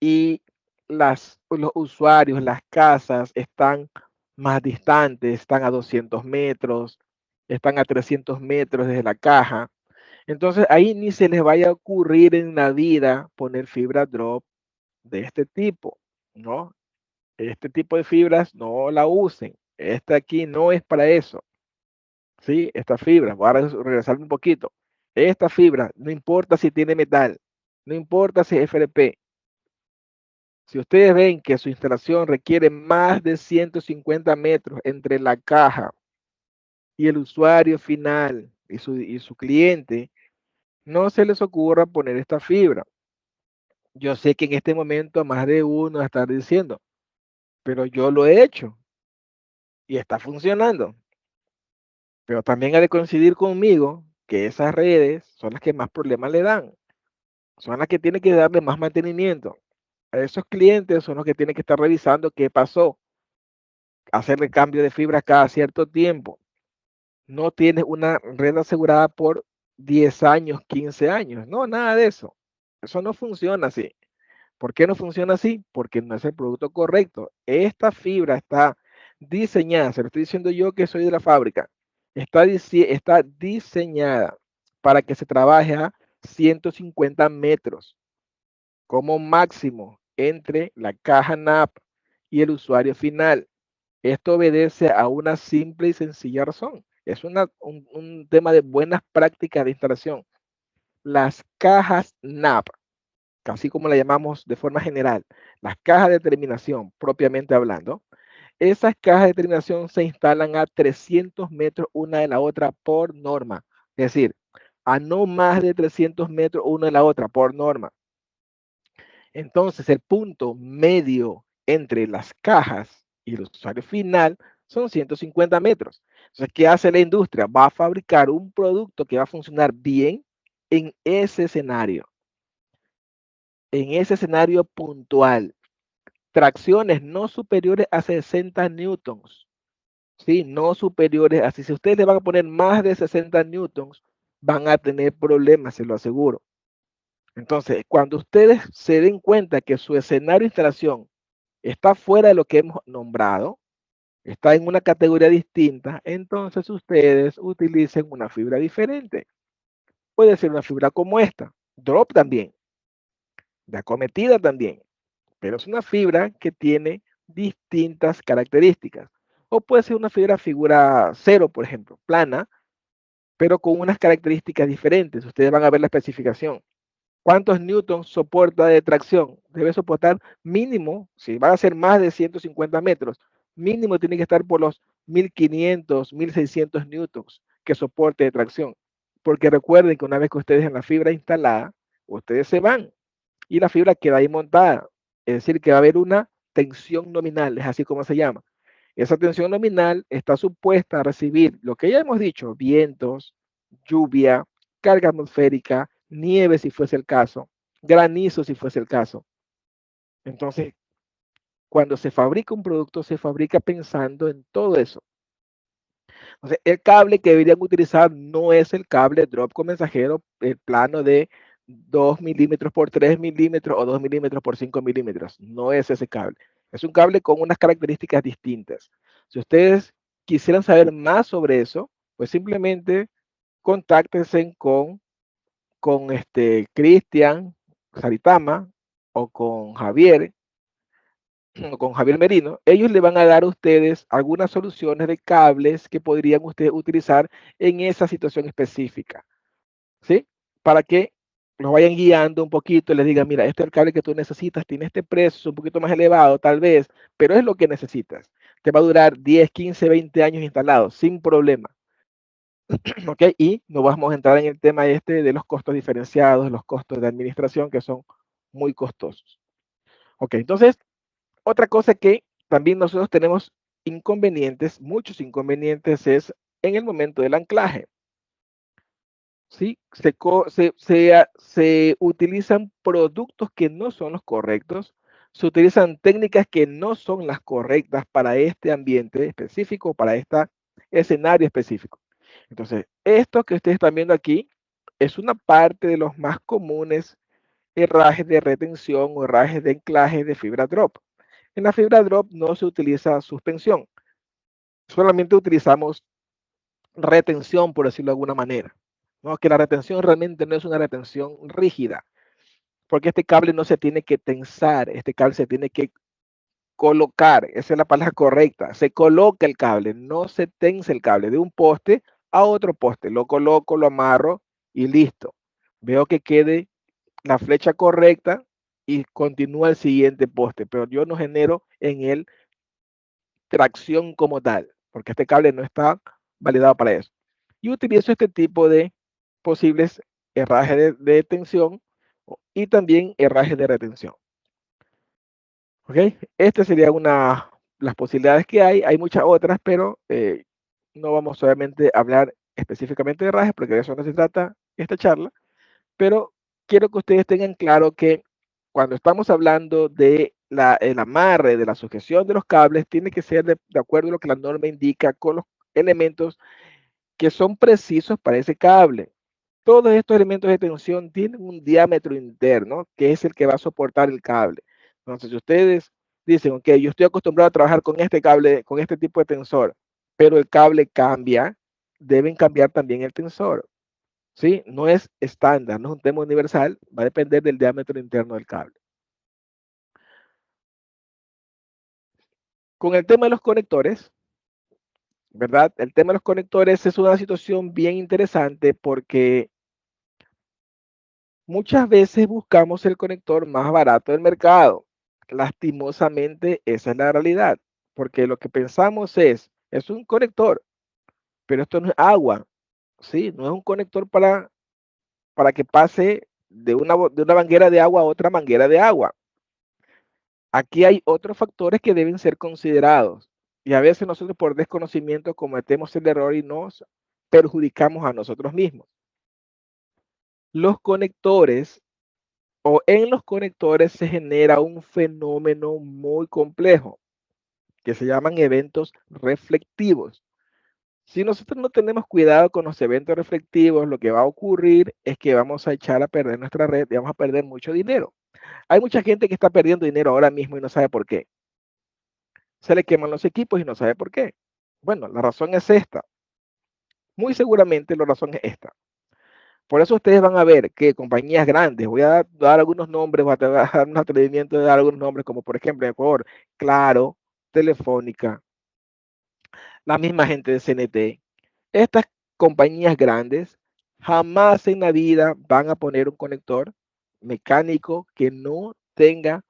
y los usuarios, las casas están más distantes, están a 200 metros, están a 300 metros desde la caja. Entonces ahí ni se les vaya a ocurrir en la vida poner fibra drop de este tipo, ¿no? Este tipo de fibras no la usen. Esta aquí no es para eso. ¿Sí? Esta fibra, voy a regresar un poquito. Esta fibra, no importa si tiene metal, no importa si es FRP. Si ustedes ven que su instalación requiere más de 150 metros entre la caja y el usuario final y su cliente, no se les ocurra poner esta fibra. Yo sé que en este momento más de uno va a estar diciendo, pero yo lo he hecho y está funcionando. Pero también ha de coincidir conmigo que esas redes son las que más problemas le dan, son las que tienen que darle más mantenimiento. A esos clientes son los que tienen que estar revisando qué pasó, hacerle cambio de fibra cada cierto tiempo. No tienes una red asegurada por 10 años, 15 años. No, nada de eso. Eso no funciona así. ¿Por qué no funciona así? Porque no es el producto correcto. Esta fibra está diseñada, se lo estoy diciendo yo que soy de la fábrica, está diseñada para que se trabaje a 150 metros como máximo entre la caja NAP y el usuario final. Esto obedece a una simple y sencilla razón. Es un tema de buenas prácticas de instalación. Las cajas NAP, así como la llamamos de forma general, las cajas de terminación propiamente hablando, esas cajas de terminación se instalan a 300 metros una de la otra por norma. Es decir, a no más de 300 metros una de la otra por norma. Entonces, el punto medio entre las cajas y el usuario final son 150 metros. Entonces, ¿qué hace la industria? Va a fabricar un producto que va a funcionar bien en ese escenario puntual. Tracciones no superiores a 60 newtons. Sí, no superiores. Así, si ustedes le van a poner más de 60 newtons, van a tener problemas, se lo aseguro. Entonces, cuando ustedes se den cuenta que su escenario de instalación está fuera de lo que hemos nombrado, está en una categoría distinta, entonces ustedes utilicen una fibra diferente. Puede ser una fibra como esta, drop también, de acometida también, pero es una fibra que tiene distintas características. O puede ser una figura cero, por ejemplo, plana, pero con unas características diferentes. Ustedes van a ver la especificación. ¿Cuántos newtons soporta de tracción? Debe soportar mínimo, si van a ser más de 150 metros, mínimo tiene que estar por los 1500, 1600 newtons que soporte de tracción. Porque recuerden que una vez que ustedes en la fibra instalada, ustedes se van y la fibra queda ahí montada. Es decir, que va a haber una tensión nominal, es así como se llama. Esa tensión nominal está supuesta a recibir lo que ya hemos dicho, vientos, lluvia, carga atmosférica, nieve si fuese el caso, granizo si fuese el caso. Entonces, cuando se fabrica un producto, se fabrica pensando en todo eso. Entonces, el cable que deberían utilizar no es el cable drop con mensajero, el plano de 2 milímetros por 3 milímetros o 2 milímetros por 5 milímetros. No es ese cable. Es un cable con unas características distintas. Si ustedes quisieran saber más sobre eso, pues simplemente contáctense con Cristian Saritama o con Javier con Javier Merino, ellos le van a dar a ustedes algunas soluciones de cables que podrían ustedes utilizar en esa situación específica, ¿sí? Para que los vayan guiando un poquito y les digan, mira, este es el cable que tú necesitas, tiene este precio, es un poquito más elevado tal vez, pero es lo que necesitas. Te va a durar 10, 15, 20 años instalado, sin problema. ¿Ok? Y no vamos a entrar en el tema este de los costos diferenciados, los costos de administración que son muy costosos. ¿Ok? Entonces, otra cosa que también nosotros tenemos inconvenientes, muchos inconvenientes, es en el momento del anclaje. ¿Sí? Se utilizan productos que no son los correctos, se utilizan técnicas que no son las correctas para este ambiente específico, para este escenario específico. Entonces, esto que ustedes están viendo aquí es una parte de los más comunes herrajes de retención o herrajes de anclaje de fibra drop. En la fibra drop no se utiliza suspensión, solamente utilizamos retención, por decirlo de alguna manera. ¿No? Que la retención realmente no es una retención rígida, porque este cable no se tiene que tensar, este cable se tiene que colocar, esa es la palabra correcta, se coloca el cable, no se tensa el cable de un poste a otro poste, lo coloco, lo amarro y listo. Veo que quede la flecha correcta y continúa el siguiente poste, pero yo no genero en él tracción como tal, porque este cable no está validado para eso. Y utilizo este tipo de posibles herrajes de tensión y también herrajes de retención. ¿Ok? Esta sería las posibilidades que hay muchas otras, pero no vamos solamente a hablar específicamente de herrajes, porque de eso no se trata esta charla, pero quiero que ustedes tengan claro que cuando estamos hablando de el amarre, de la sujeción de los cables, tiene que ser de acuerdo a lo que la norma indica con los elementos que son precisos para ese cable. Todos estos elementos de tensión tienen un diámetro interno, que es el que va a soportar el cable. Entonces, si ustedes dicen, ok, yo estoy acostumbrado a trabajar con este cable, con este tipo de tensor, pero el cable cambia, deben cambiar también el tensor. ¿Sí? No es estándar, no es un tema universal, va a depender del diámetro interno del cable. Con el tema de los conectores, ¿verdad? El tema de los conectores es una situación bien interesante porque muchas veces buscamos el conector más barato del mercado. Lastimosamente, esa es la realidad, porque lo que pensamos es un conector, pero esto no es agua, ¿sí? No es un conector para que pase de una manguera de agua a otra manguera de agua. Aquí hay otros factores que deben ser considerados y a veces nosotros por desconocimiento cometemos el error y nos perjudicamos a nosotros mismos. Los conectores o en los conectores se genera un fenómeno muy complejo que se llaman eventos reflectivos. Si nosotros no tenemos cuidado con los eventos reflectivos, lo que va a ocurrir es que vamos a echar a perder nuestra red y vamos a perder mucho dinero. Hay mucha gente que está perdiendo dinero ahora mismo y no sabe por qué. Se le queman los equipos y no sabe por qué. Bueno, la razón es esta. Muy seguramente la razón es esta. Por eso ustedes van a ver que compañías grandes, voy a dar algunos nombres, voy a dar un atrevimiento de dar algunos nombres, como por ejemplo en Ecuador, Claro, Telefónica, la misma gente de CNT. Estas compañías grandes jamás en la vida van a poner un conector mecánico que no tenga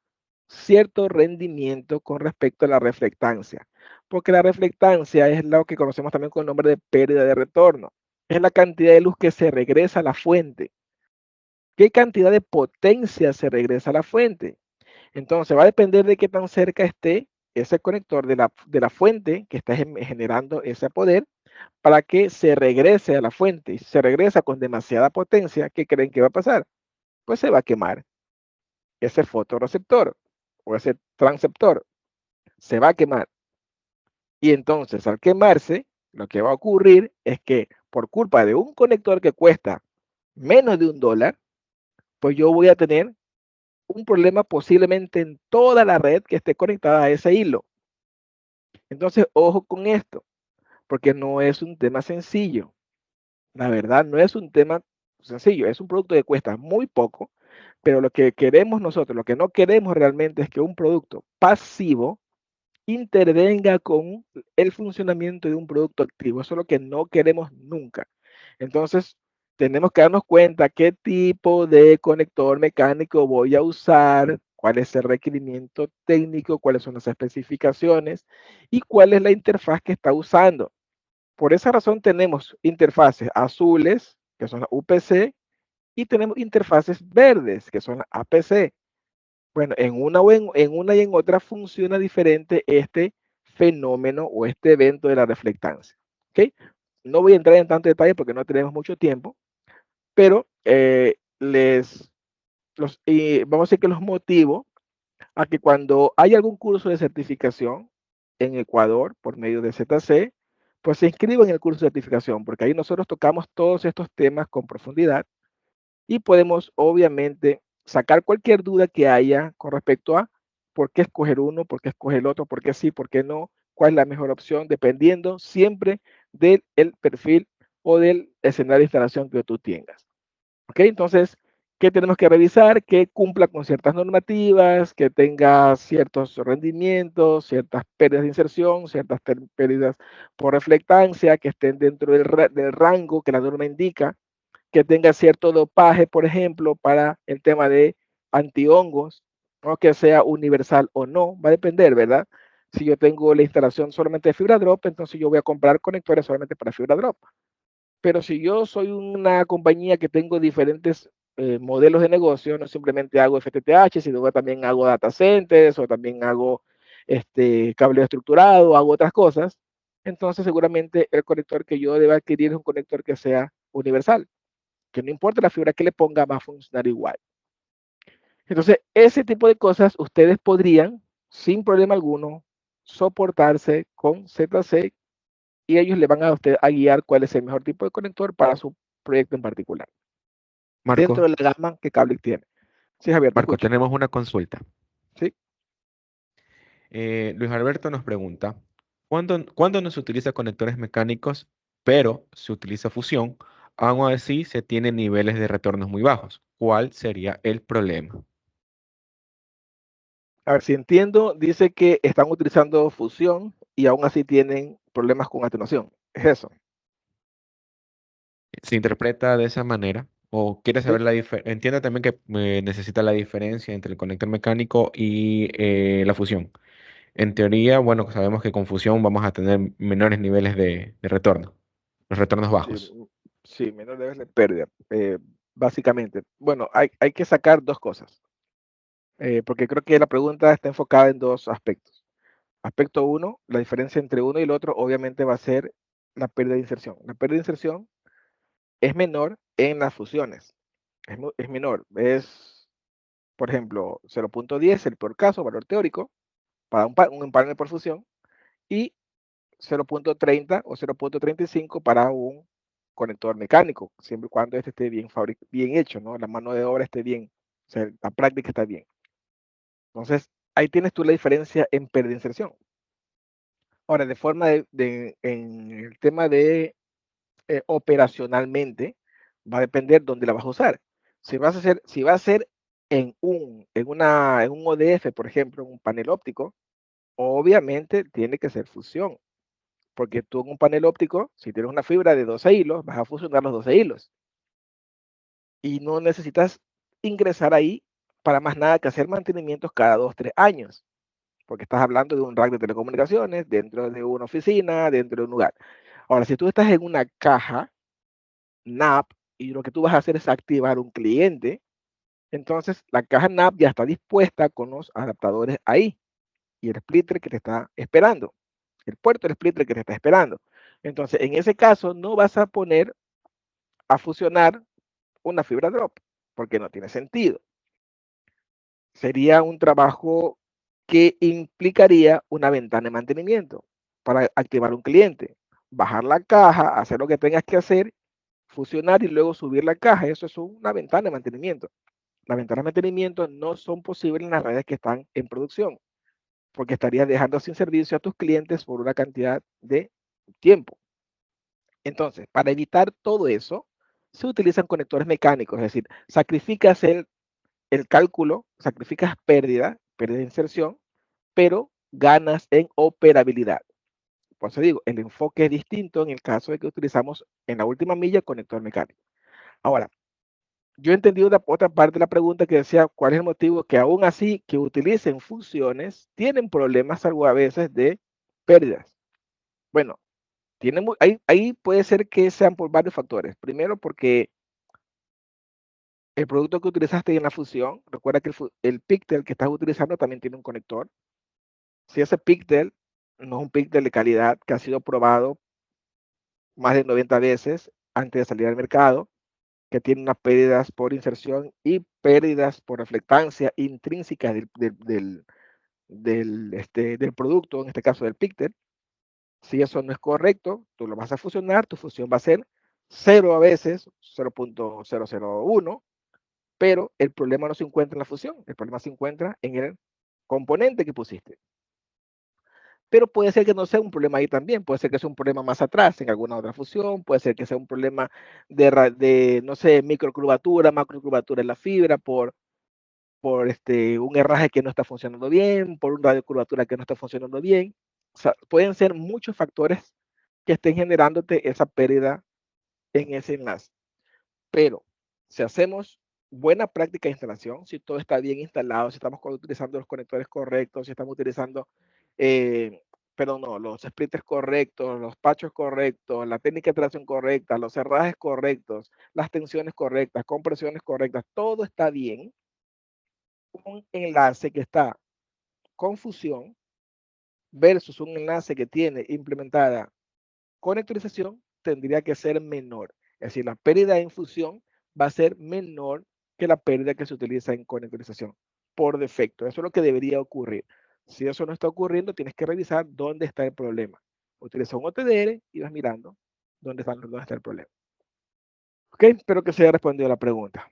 cierto rendimiento con respecto a la reflectancia, porque la reflectancia es lo que conocemos también con el nombre de pérdida de retorno. Es la cantidad de luz que se regresa a la fuente. ¿Qué cantidad de potencia se regresa a la fuente? Entonces va a depender de qué tan cerca esté ese conector de la fuente que está generando ese poder para que se regrese a la fuente. Y si se regresa con demasiada potencia, ¿qué creen que va a pasar? Pues se va a quemar ese fotorreceptor o ese transceptor. Se va a quemar. Y entonces al quemarse, lo que va a ocurrir es que por culpa de un conector que cuesta menos de $1, pues yo voy a tener un problema posiblemente en toda la red que esté conectada a ese hilo. Entonces, ojo con esto, porque no es un tema sencillo. La verdad, no es un tema sencillo, es un producto que cuesta muy poco, pero lo que queremos nosotros, lo que no queremos realmente es que un producto pasivo intervenga con el funcionamiento de un producto activo. Eso es lo que no queremos nunca. Entonces, tenemos que darnos cuenta qué tipo de conector mecánico voy a usar, cuál es el requerimiento técnico, cuáles son las especificaciones y cuál es la interfaz que está usando. Por esa razón tenemos interfaces azules, que son las UPC, y tenemos interfaces verdes, que son las APC. Bueno, en una y en otra funciona diferente este fenómeno o este evento de la reflectancia. ¿Ok? No voy a entrar en tanto detalle porque no tenemos mucho tiempo, pero vamos a decir que los motivo a que cuando hay algún curso de certificación en Ecuador por medio de ZC, pues se inscriban en el curso de certificación, porque ahí nosotros tocamos todos estos temas con profundidad y podemos obviamente sacar cualquier duda que haya con respecto a por qué escoger uno, por qué escoger el otro, por qué sí, por qué no, cuál es la mejor opción, dependiendo siempre del perfil o del escenario de instalación que tú tengas. ¿Ok? Entonces, ¿qué tenemos que revisar? Que cumpla con ciertas normativas, que tenga ciertos rendimientos, ciertas pérdidas de inserción, ciertas pérdidas por reflectancia, que estén dentro del rango que la norma indica, que tenga cierto dopaje, por ejemplo, para el tema de antihongos, ¿no? Que sea universal o no, va a depender, ¿verdad? Si yo tengo la instalación solamente de fibra drop, entonces yo voy a comprar conectores solamente para fibra drop. Pero si yo soy una compañía que tengo diferentes modelos de negocio, no simplemente hago FTTH, sino que también hago data centers o también hago cable estructurado, hago otras cosas, entonces seguramente el conector que yo deba adquirir es un conector que sea universal, que no importa la fibra que le ponga, va a funcionar igual. Entonces, ese tipo de cosas ustedes podrían, sin problema alguno, soportarse con ZC y ellos le van a usted a guiar cuál es el mejor tipo de conector para su proyecto en particular, dentro Marco, de la gama que Cablix tiene. Sí, Javier, te Marco, escucho. tenemos una consulta. Sí. Luis Alberto nos pregunta, ¿cuándo no se utiliza conectores mecánicos, pero se utiliza fusión? Aún así, se tienen niveles de retornos muy bajos. ¿Cuál sería el problema? A ver, si entiendo, dice que están utilizando fusión y aún así tienen problemas con atenuación. Es eso. ¿Se interpreta de esa manera? ¿O quiere Sí. saber la diferencia? Entienda también que necesita la diferencia entre el conector mecánico y la fusión. En teoría, bueno, sabemos que con fusión vamos a tener menores niveles de retorno, los retornos Sí, bajos. sí, menor nivel de pérdida, básicamente. Bueno, hay que sacar dos cosas, porque creo que la pregunta está enfocada en dos aspectos. Aspecto uno, la diferencia entre uno y el otro obviamente va a ser la pérdida de inserción. La pérdida de inserción es menor en las fusiones. Es menor. Es, por ejemplo, 0.10, el peor caso, valor teórico, para un panel por fusión, y 0.30 o 0.35 para un conector mecánico, siempre y cuando este esté bien hecho, ¿no? La mano de obra esté bien, o sea, la práctica está bien. Entonces, ahí tienes tú la diferencia en pérdida de inserción. Ahora, de forma en el tema de operacionalmente, va a depender dónde la vas a usar. Si va a ser en un ODF, por ejemplo, en un panel óptico, obviamente tiene que ser fusión, porque tú en un panel óptico, si tienes una fibra de 12 hilos, vas a fusionar los 12 hilos y no necesitas ingresar ahí para más nada que hacer mantenimientos cada 2, 3 años, porque estás hablando de un rack de telecomunicaciones dentro de una oficina, dentro de un lugar. Ahora, si tú estás en una caja NAP y lo que tú vas a hacer es activar un cliente, entonces la caja NAP ya está dispuesta con los adaptadores ahí y el splitter que te está esperando, el puerto del splitter que te está esperando. Entonces, en ese caso, no vas a poner a fusionar una fibra drop porque no tiene sentido. Sería un trabajo que implicaría una ventana de mantenimiento para activar un cliente, bajar la caja, hacer lo que tengas que hacer, fusionar y luego subir la caja. Eso es una ventana de mantenimiento. Las ventanas de mantenimiento no son posibles en las redes que están en producción, porque estarías dejando sin servicio a tus clientes por una cantidad de tiempo. Entonces, para evitar todo eso, se utilizan conectores mecánicos, es decir, sacrificas el cálculo, sacrificas pérdida de inserción, pero ganas en operabilidad. Por eso digo, el enfoque es distinto en el caso de que utilizamos en la última milla conector mecánico. Ahora, yo entendí otra parte de la pregunta que decía, ¿cuál es el motivo que aún así que utilicen funciones tienen problemas algo a veces de pérdidas? Bueno, ahí puede ser que sean por varios factores. Primero, porque el producto que utilizaste en la fusión, recuerda que el píctel que estás utilizando también tiene un conector. Si ese píctel no es un píctel de calidad que ha sido probado más de 90 veces antes de salir al mercado, que tiene unas pérdidas por inserción y pérdidas por reflectancia intrínsecas del producto, en este caso del píctel. Si eso no es correcto, tú lo vas a fusionar, tu fusión va a ser 0 a veces, 0.001, pero el problema no se encuentra en la fusión, el problema se encuentra en el componente que pusiste. Pero puede ser que no sea un problema ahí también, puede ser que sea un problema más atrás en alguna otra fusión, puede ser que sea un problema no sé, microcurvatura, macrocurvatura en la fibra, por un herraje que no está funcionando bien, por un radio de curvatura que no está funcionando bien. O sea, pueden ser muchos factores que estén generándote esa pérdida en ese enlace. Pero si hacemos buena práctica de instalación, si todo está bien instalado, si estamos utilizando los conectores correctos, si estamos utilizando, los splitters correctos, los patchos correctos, la técnica de instalación correcta, los herrajes correctos, las tensiones correctas, compresiones correctas, todo está bien, un enlace que está con fusión versus un enlace que tiene implementada conectorización tendría que ser menor. Es decir, la pérdida en fusión va a ser menor que la pérdida que se utiliza en conectorización por defecto. Eso es lo que debería ocurrir. Si eso no está ocurriendo, tienes que revisar dónde está el problema. Utiliza un OTDR y vas mirando dónde está el problema. Ok, espero que se haya respondido la pregunta.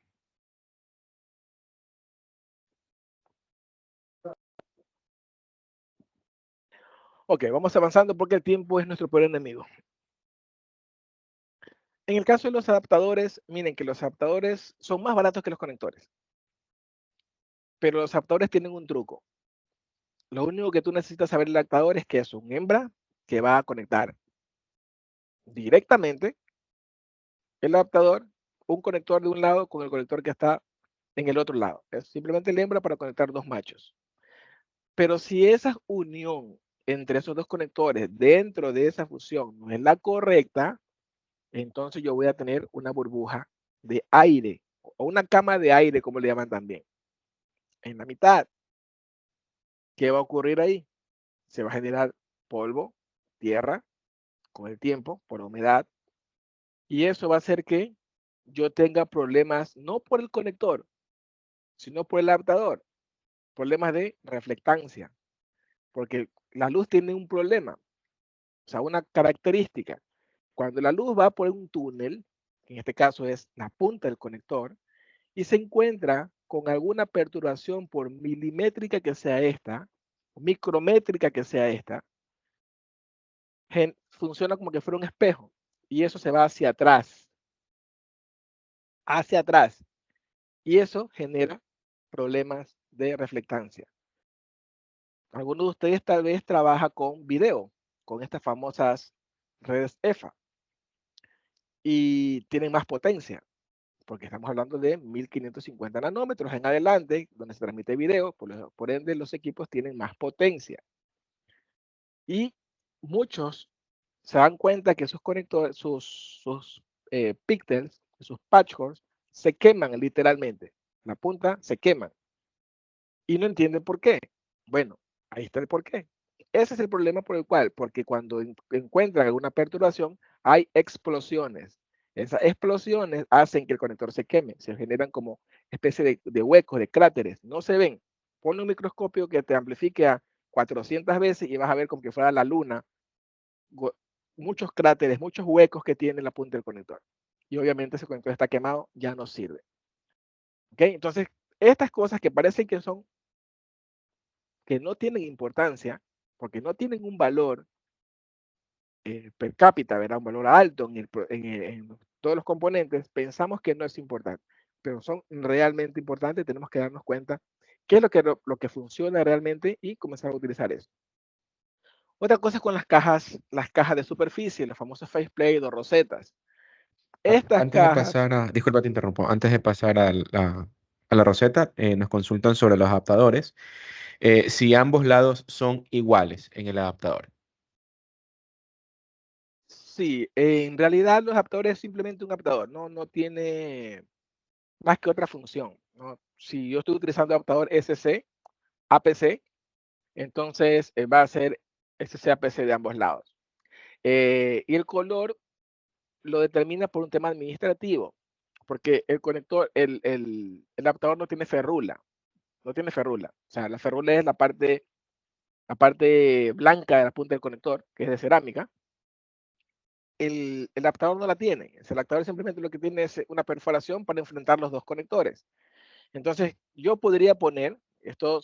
Ok, vamos avanzando porque el tiempo es nuestro peor enemigo. En el caso de los adaptadores, miren que los adaptadores son más baratos que los conectores. Pero los adaptadores tienen un truco. Lo único que tú necesitas saber del adaptador es que es un hembra que va a conectar directamente el adaptador, un conector de un lado con el conector que está en el otro lado. Es simplemente el hembra para conectar dos machos. Pero si esa unión entre esos dos conectores dentro de esa fusión no es la correcta, entonces yo voy a tener una burbuja de aire o una cama de aire, como le llaman también, en la mitad. ¿Qué va a ocurrir ahí? Se va a generar polvo, tierra, con el tiempo, por humedad, y eso va a hacer que yo tenga problemas, no por el conector, sino por el adaptador, problemas de reflectancia, porque la luz tiene un problema, o sea, una característica. Cuando la luz va por un túnel, en este caso es la punta del conector, y se encuentra con alguna perturbación por milimétrica que sea esta, micrométrica que sea esta, funciona como que fuera un espejo, y eso se va hacia atrás, y eso genera problemas de reflectancia. Algunos de ustedes tal vez trabaja con video, con estas famosas redes EFA, y tienen más potencia, porque estamos hablando de 1550 nanómetros en adelante, donde se transmite video, por ende los equipos tienen más potencia. Y muchos se dan cuenta que esos conectores, sus píxeles, sus patch cores, se queman literalmente. La punta se queman. Y no entienden por qué. Bueno, ahí está el por qué. Ese es el problema por el cual, porque cuando encuentran alguna perturbación, hay explosiones. Esas explosiones hacen que el conector se queme, se generan como especie de huecos, de cráteres. No se ven. Ponle un microscopio que te amplifique a 400 veces y vas a ver como que fuera la luna, muchos cráteres, muchos huecos que tiene la punta del conector. Y obviamente ese conector está quemado, ya no sirve. ¿Ok? Entonces, estas cosas que parecen que no tienen importancia, porque no tienen un valor per cápita, ¿verdad? Un valor alto en todos los componentes, pensamos que no es importante, pero son realmente importantes, tenemos que darnos cuenta qué es lo que funciona realmente y comenzar a utilizar eso. Otra cosa es con las cajas de superficie, los famosos faceplate o rosetas. Estas Antes de cajas, pasar disculpa, te interrumpo, antes de pasar a la receta, nos consultan sobre los adaptadores, si ambos lados son iguales en el adaptador. Sí, en realidad los adaptadores es simplemente un adaptador, no tiene más que otra función, ¿no? Si yo estoy utilizando adaptador SC, APC, entonces va a ser SC, APC de ambos lados. Y el color lo determina por un tema administrativo, porque el conector, el adaptador no tiene ferrula, no tiene ferrula. O sea, la ferrula es la parte blanca de la punta del conector, que es de cerámica. El adaptador no la tiene. El adaptador simplemente lo que tiene es una perforación para enfrentar los dos conectores. Entonces, yo podría poner, esto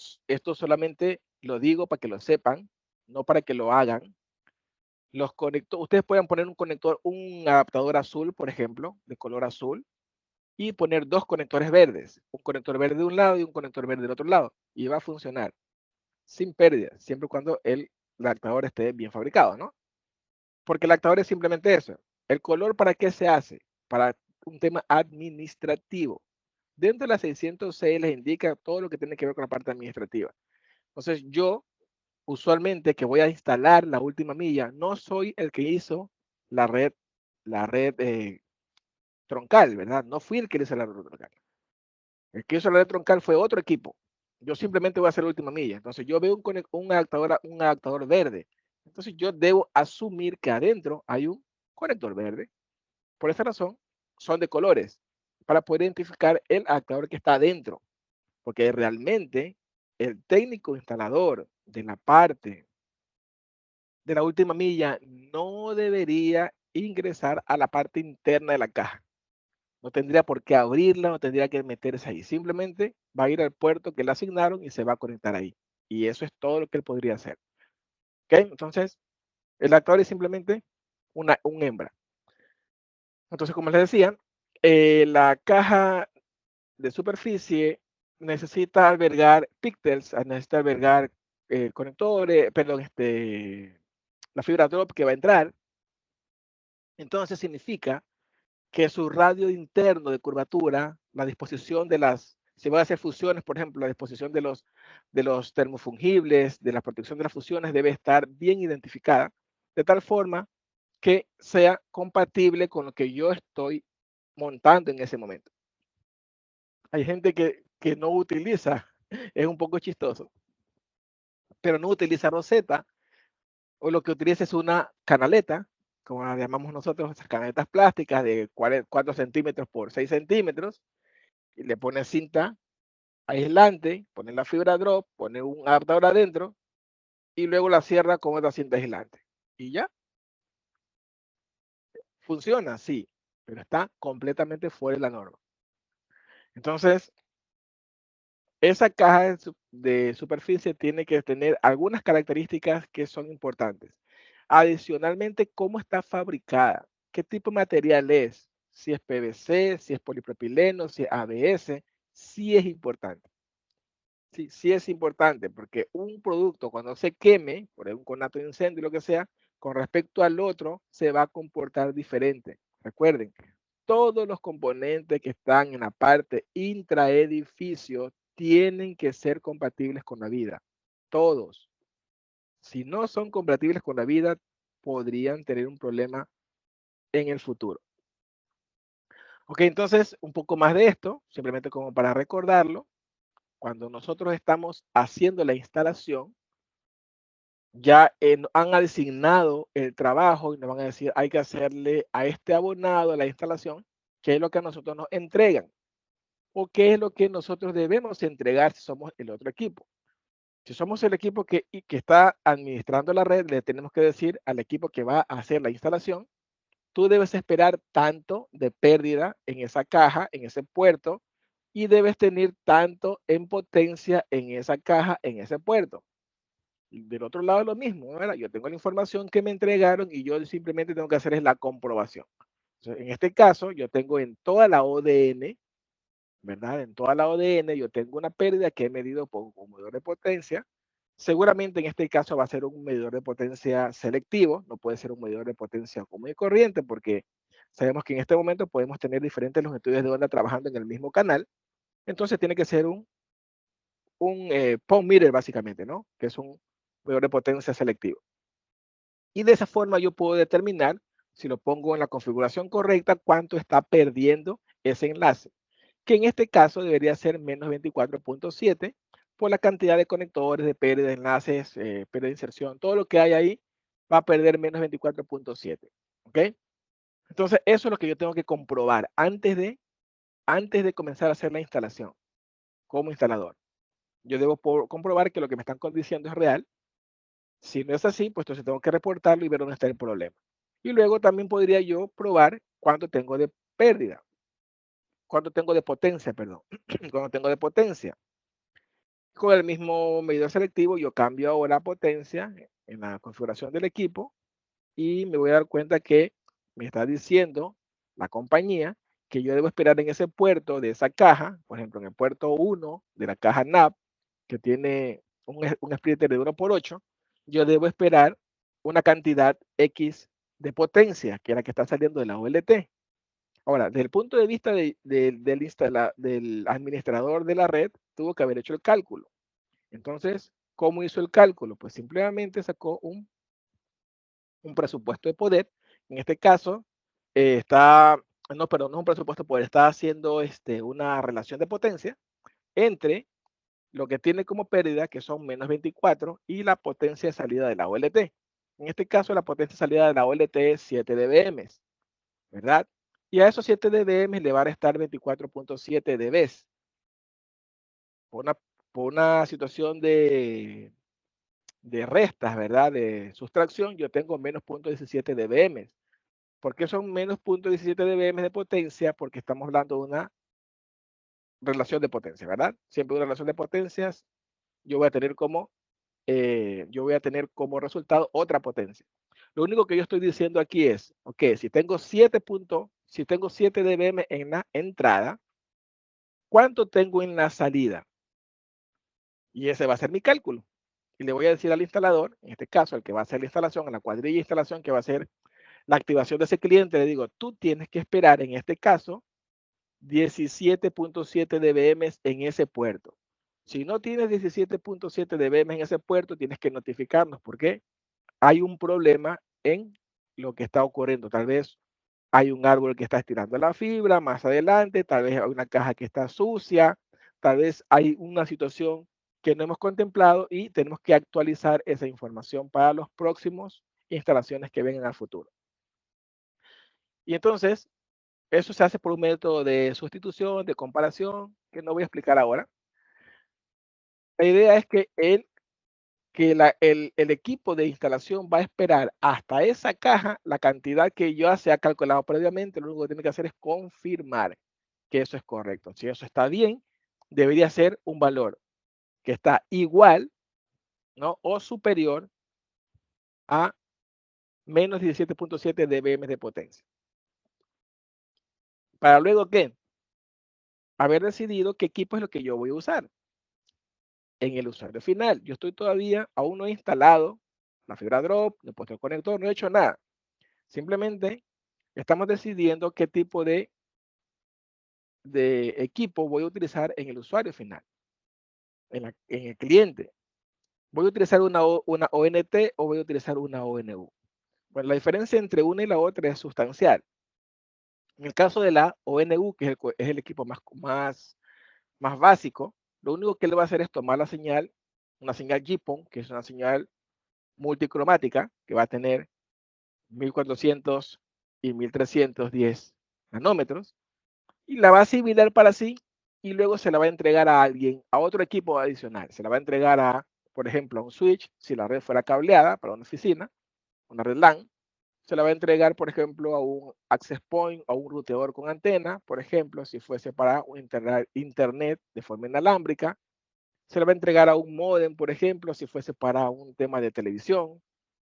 solamente lo digo para que lo sepan, no para que lo hagan. Los conectores, ustedes pueden poner un conector, un adaptador azul, por ejemplo, de color azul, y poner dos conectores verdes, un conector verde de un lado y un conector verde del otro lado, y va a funcionar sin pérdida, siempre y cuando el adaptador esté bien fabricado, ¿no? Porque el adaptador es simplemente eso. ¿El color para qué se hace? Para un tema administrativo. Dentro de la 606 les indica todo lo que tiene que ver con la parte administrativa. Entonces yo, usualmente que voy a instalar la última milla, no soy el que hizo la red troncal, ¿verdad? No fui el que hizo la red troncal. El que hizo la red troncal fue otro equipo. Yo simplemente voy a hacer la última milla. Entonces yo veo un adaptador verde. Entonces yo debo asumir que adentro hay un conector verde. Por esa razón, son de colores, para poder identificar el adaptador que está adentro. Porque realmente el técnico instalador de la parte de la última milla no debería ingresar a la parte interna de la caja. No tendría por qué abrirla, no tendría que meterse ahí. Simplemente va a ir al puerto que le asignaron y se va a conectar ahí. Y eso es todo lo que él podría hacer. ¿Ok? Entonces, el adaptador es simplemente un hembra. Entonces, como les decía, la caja de superficie necesita albergar píxeles, necesita albergar conectores, perdón, la fibra drop que va a entrar. Entonces significa que su radio interno de curvatura, la disposición de si van a hacer fusiones, por ejemplo, la disposición de los termofungibles, de la protección de las fusiones debe estar bien identificada, de tal forma que sea compatible con lo que yo estoy montando en ese momento. Hay gente que no utiliza, es un poco chistoso, pero no utiliza roseta o lo que utiliza es una canaleta, como la llamamos nosotros, esas canaletas plásticas de 4 centímetros por 6 centímetros, y le pone cinta aislante, pone la fibra drop, pone un adaptador adentro y luego la cierra con otra cinta aislante. Y ya, funciona, sí, pero está completamente fuera de la norma. Entonces, esa caja de superficie tiene que tener algunas características que son importantes. Adicionalmente, cómo está fabricada, qué tipo de material es, si es PVC, si es polipropileno, si es ABS, sí es importante. Sí, sí es importante porque un producto cuando se queme, por un conato de incendio, lo que sea, con respecto al otro, se va a comportar diferente. Recuerden, todos los componentes que están en la parte intraedificio tienen que ser compatibles con la vida. Todos. Si no son compatibles con la vida, podrían tener un problema en el futuro. Ok, entonces, un poco más de esto, simplemente como para recordarlo, cuando nosotros estamos haciendo la instalación, ya han asignado el trabajo y nos van a decir, hay que hacerle a este abonado la instalación, qué es lo que a nosotros nos entregan o qué es lo que nosotros debemos entregar si somos el otro equipo. Si somos el equipo que está administrando la red, le tenemos que decir al equipo que va a hacer la instalación, tú debes esperar tanto de pérdida en esa caja, en ese puerto, y debes tener tanto en potencia en esa caja, en ese puerto. Del otro lado lo mismo, ¿verdad? Yo tengo la información que me entregaron y yo simplemente tengo que hacer es la comprobación. Entonces, en este caso, yo tengo en toda la ODN, ¿verdad? En toda la ODN yo tengo una pérdida que he medido por un medidor de potencia. Seguramente en este caso va a ser un medidor de potencia selectivo, no puede ser un medidor de potencia común y corriente porque sabemos que en este momento podemos tener diferentes longitudes de onda trabajando en el mismo canal. Entonces tiene que ser un pond meter básicamente, ¿no? Que es un medidor de potencia selectivo. Y de esa forma yo puedo determinar si lo pongo en la configuración correcta, cuánto está perdiendo ese enlace, que en este caso debería ser menos 24.7 por la cantidad de conectores, de pérdida de enlaces, pérdida de inserción, todo lo que hay ahí va a perder menos 24.7, ¿ok? Entonces, eso es lo que yo tengo que comprobar antes de comenzar a hacer la instalación como instalador. Yo debo comprobar que lo que me están diciendo es real. Si no es así, pues entonces tengo que reportarlo y ver dónde está el problema. Y luego también podría yo probar cuánto tengo de pérdida, cuánto tengo de potencia, perdón, cuánto tengo de potencia. Con el mismo medidor selectivo, yo cambio ahora potencia en la configuración del equipo y me voy a dar cuenta que me está diciendo la compañía que yo debo esperar en ese puerto de esa caja, por ejemplo, en el puerto 1 de la caja NAP, que tiene un splitter de 1/8, yo debo esperar una cantidad X de potencia, que es la que está saliendo de la OLT. Ahora, desde el punto de vista del administrador de la red, tuvo que haber hecho el cálculo. Entonces, ¿cómo hizo el cálculo? Pues simplemente sacó un presupuesto de poder. En este caso, no, perdón, no es un presupuesto de poder, está haciendo una relación de potencia entre lo que tiene como pérdida, que son menos 24, y la potencia de salida de la OLT. En este caso, la potencia de salida de la OLT es 7 dBm, ¿verdad? Y a esos 7 dBm le va a restar 24.7 dB. Por una, por una situación de restas, ¿verdad? De sustracción, yo tengo menos 0.17 dBm. ¿Por qué son menos 0.17 dBm de potencia? Porque estamos hablando de una relación de potencia, ¿verdad? Siempre una relación de potencias, yo voy a tener como resultado otra potencia. Lo único que yo estoy diciendo aquí es, ok, si tengo 7 dBm en la entrada, ¿cuánto tengo en la salida? Y ese va a ser mi cálculo. Y le voy a decir al instalador, en este caso, el que va a hacer la instalación, a la cuadrilla de instalación que va a hacer la activación de ese cliente, le digo, tú tienes que esperar, en este caso, 17.7 dBm en ese puerto. Si no tienes 17.7 dBm en ese puerto, tienes que notificarnos porque hay un problema en lo que está ocurriendo. Tal vez hay un árbol que está estirando la fibra más adelante, tal vez hay una caja que está sucia, tal vez hay una situación que no hemos contemplado y tenemos que actualizar esa información para los próximos instalaciones que vengan al futuro. Y entonces, eso se hace por un método de sustitución, de comparación, que no voy a explicar ahora. La idea es que el equipo de instalación va a esperar hasta esa caja la cantidad que ya se ha calculado previamente. Lo único que tiene que hacer es confirmar que eso es correcto. Si eso está bien, debería ser un valor que está igual, ¿no? O superior a menos 17.7 dBm de potencia. Para luego, ¿qué? Haber decidido qué equipo es lo que yo voy a usar en el usuario final. Yo estoy todavía, aún no he instalado la fibra drop, no he puesto el conector, no he hecho nada. Simplemente estamos decidiendo qué tipo de equipo voy a utilizar en el usuario final, en el cliente. ¿Voy a utilizar una ONT o voy a utilizar una ONU? Bueno, la diferencia entre una y la otra es sustancial. En el caso de la ONU, que es el equipo más básico, lo único que le va a hacer es tomar la señal, una señal GPON, que es una señal multicromática, que va a tener 1400 y 1310 nanómetros, y la va a asimilar para sí y luego se la va a entregar a alguien, a otro equipo adicional. Se la va a entregar a, por ejemplo, a un switch, si la red fuera cableada para una oficina, una red LAN. Se la va a entregar, por ejemplo, a un access point, a un ruteador con antena, por ejemplo, si fuese para un internet de forma inalámbrica. Se la va a entregar a un modem, por ejemplo, si fuese para un tema de televisión.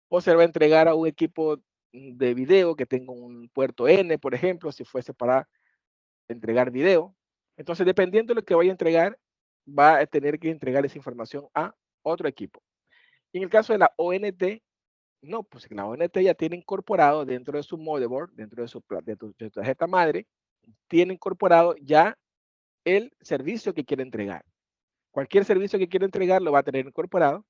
O se le va a entregar a un equipo de video que tenga un puerto N, por ejemplo, si fuese para entregar video. Entonces, dependiendo de lo que vaya a entregar, va a tener que entregar esa información a otro equipo. Y en el caso de la ONT, no, pues la ONT ya tiene incorporado dentro de su motherboard, dentro de su tarjeta madre, tiene incorporado ya el servicio que quiere entregar. Cualquier servicio que quiera entregar lo va a tener incorporado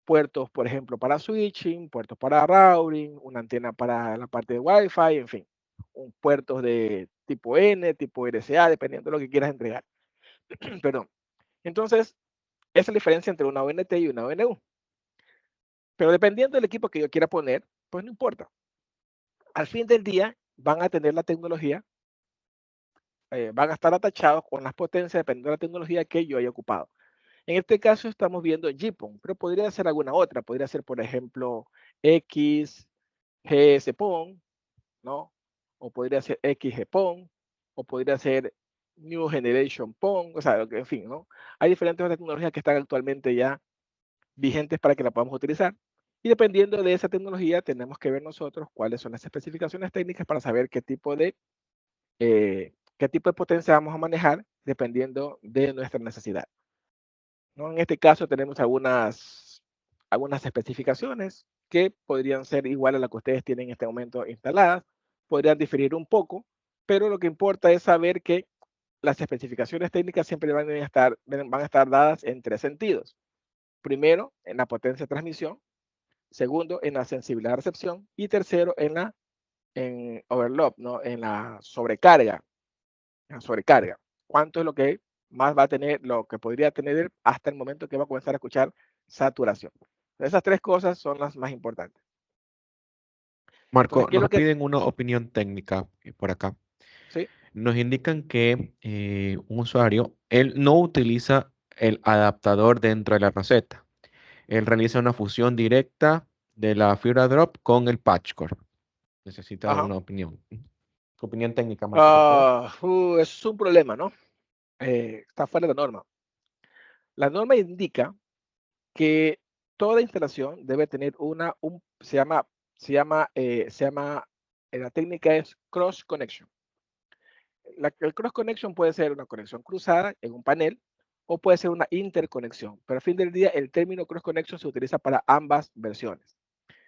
puertos, por ejemplo, para switching, puertos para routing, una antena para la parte de Wi-Fi, en fin, puertos de tipo N, tipo RCA, dependiendo de lo que quieras entregar. Perdón. Entonces, esa es la diferencia entre una ONT y una ONU. Pero dependiendo del equipo que yo quiera poner, pues no importa. Al fin del día, van a tener la tecnología, van a estar atachados con las potencias dependiendo de la tecnología que yo haya ocupado. En este caso estamos viendo GPON, pero podría ser alguna otra. Podría ser, por ejemplo, XGS-PON, ¿no? O podría ser XG-PON, o podría ser New Generation PON, o sea, en fin, ¿no? Hay diferentes tecnologías que están actualmente ya vigentes para que la podamos utilizar. Y dependiendo de esa tecnología, tenemos que ver nosotros cuáles son las especificaciones técnicas para saber qué tipo de potencia vamos a manejar dependiendo de nuestra necesidad, ¿no? En este caso tenemos algunas especificaciones que podrían ser iguales a las que ustedes tienen en este momento instaladas, podrían diferir un poco, pero lo que importa es saber que las especificaciones técnicas siempre van a estar dadas en tres sentidos. Primero, en la potencia de transmisión. Segundo, en la sensibilidad de recepción. Y tercero, en overload, ¿no? En la sobrecarga. ¿Cuánto es lo que más va a tener, lo que podría tener hasta el momento que va a comenzar a escuchar saturación? Esas tres cosas son las más importantes. Entonces, Marco, ¿qué es lo nos que? piden una opinión técnica por acá. Sí, Nos indican que un usuario, él no utiliza el adaptador dentro de la receta. Él realiza una fusión directa de la fibra drop con el patch core. Necesita ajá. una opinión. ¿Su opinión técnica, Marco, por favor? Es un problema, ¿no? Está fuera de la norma. La norma indica que toda instalación debe tener la técnica es cross connection. El cross connection puede ser una conexión cruzada en un panel o puede ser una interconexión, pero al fin del día el término cross connection se utiliza para ambas versiones.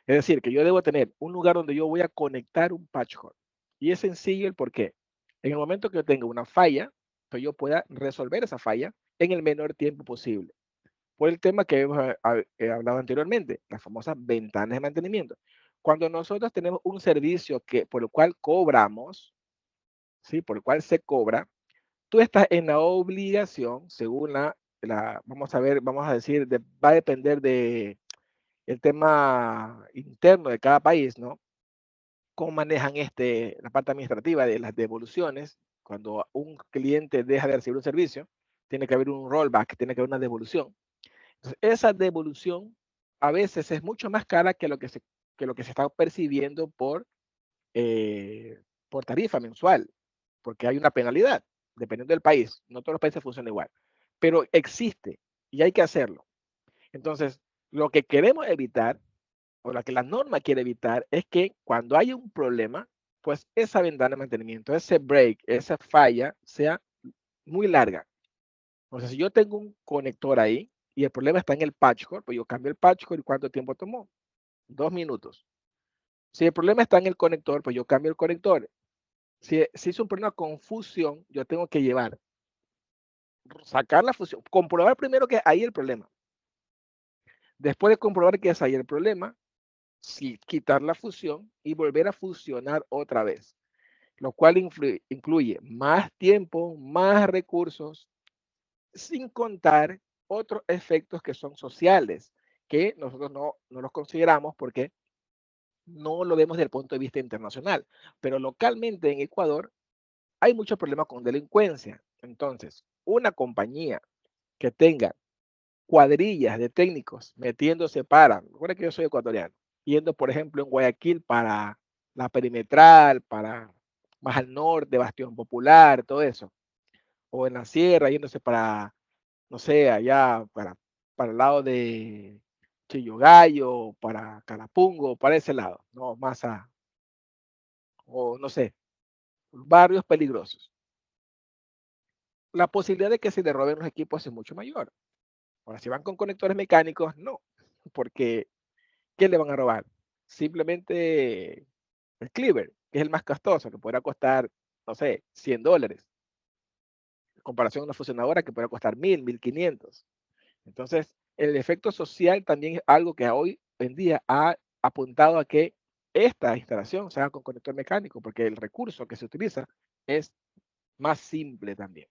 Es decir, que yo debo tener un lugar donde yo voy a conectar un patch cord. Y es sencillo el por qué. En el momento que yo tenga una falla, pues yo pueda resolver esa falla en el menor tiempo posible. Por el tema que hemos hablado anteriormente, las famosas ventanas de mantenimiento. Cuando nosotros tenemos un servicio por el cual cobramos, ¿sí? Por el cual se cobra, tú estás en la obligación, según vamos a decir, va a depender de el tema interno de cada país, ¿no? Cómo manejan la parte administrativa de las devoluciones. Cuando un cliente deja de recibir un servicio, tiene que haber un rollback, tiene que haber una devolución. Entonces, esa devolución a veces es mucho más cara que lo que se está percibiendo por tarifa mensual, porque hay una penalidad, dependiendo del país. No todos los países funcionan igual, pero existe y hay que hacerlo. Entonces, lo que queremos evitar, o lo que la norma quiere evitar, es que cuando hay un problema, pues esa ventana de mantenimiento, ese break, esa falla, sea muy larga. O sea, si yo tengo un conector ahí y el problema está en el patch cord, pues yo cambio el patch cord y ¿cuánto tiempo tomó? 2 minutos. Si el problema está en el conector, pues yo cambio el conector. Si es un problema con fusión, yo tengo que sacar la fusión, comprobar primero que hay el problema. Después de comprobar que es ahí el problema, quitar la fusión y volver a fusionar otra vez, lo cual incluye más tiempo, más recursos, sin contar otros efectos que son sociales, que nosotros no los consideramos porque no lo vemos desde el punto de vista internacional. Pero localmente en Ecuador hay muchos problemas con delincuencia. Entonces, una compañía que tenga cuadrillas de técnicos metiéndose recuerda que yo soy ecuatoriano, yendo por ejemplo en Guayaquil para la perimetral, para más al norte, Bastión Popular, todo eso, o en la sierra yéndose para, no sé, allá para el lado de Chillogallo, para Carapungo, para ese lado, no más o no sé, barrios peligrosos. La posibilidad de que se le roben los equipos es mucho mayor. Ahora, si van con conectores mecánicos, no, porque ¿qué le van a robar? Simplemente el cleaver, que es el más costoso, que podrá costar, no sé, $100, en comparación a una fusionadora que podrá costar 1,000, 1,500. Entonces, el efecto social también es algo que hoy en día ha apuntado a que esta instalación se haga con conector mecánico, porque el recurso que se utiliza es más simple también.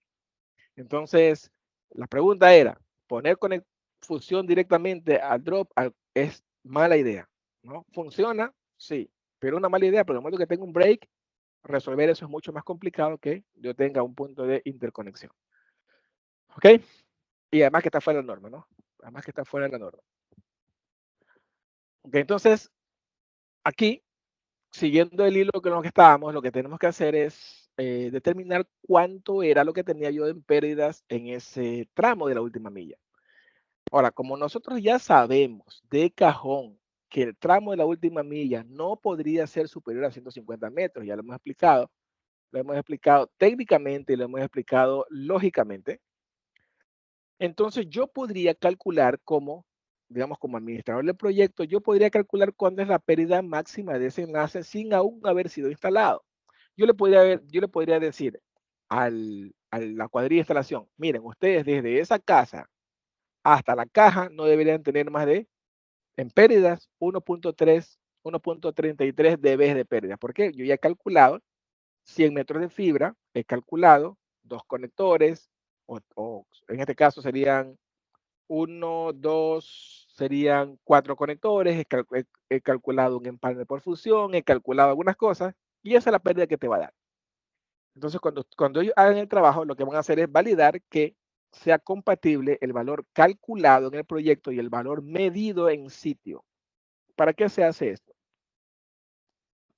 Entonces, la pregunta era, poner fusión directamente al drop es mala idea, ¿no? ¿Funciona? Sí, pero una mala idea, pero en el momento que tengo un break, resolver eso es mucho más complicado que yo tenga un punto de interconexión. ¿Ok? Y además que está fuera de la norma, ¿no? Además que está fuera de la norma. Ok, entonces, aquí, siguiendo el hilo con lo que estábamos, lo que tenemos que hacer es determinar cuánto era lo que tenía yo en pérdidas en ese tramo de la última milla. Ahora, como nosotros ya sabemos de cajón que el tramo de la última milla no podría ser superior a 150 metros, ya lo hemos explicado técnicamente y lo hemos explicado lógicamente, entonces yo podría calcular como, digamos, como administrador del proyecto, yo podría calcular cuándo es la pérdida máxima de ese enlace sin aún haber sido instalado. Yo le podría decir a la cuadrilla de instalación, miren, ustedes desde esa casa hasta la caja no deberían tener más de, en pérdidas, 1.3, 1.33 dB de pérdida. ¿Por qué? Yo ya he calculado 100 metros de fibra, he calculado dos conectores, o en este caso serían uno, dos, serían cuatro conectores, he calculado un empalme por fusión, he calculado algunas cosas, y esa es la pérdida que te va a dar. Entonces, cuando ellos hagan el trabajo, lo que van a hacer es validar que sea compatible el valor calculado en el proyecto y el valor medido en sitio. ¿Para qué se hace esto?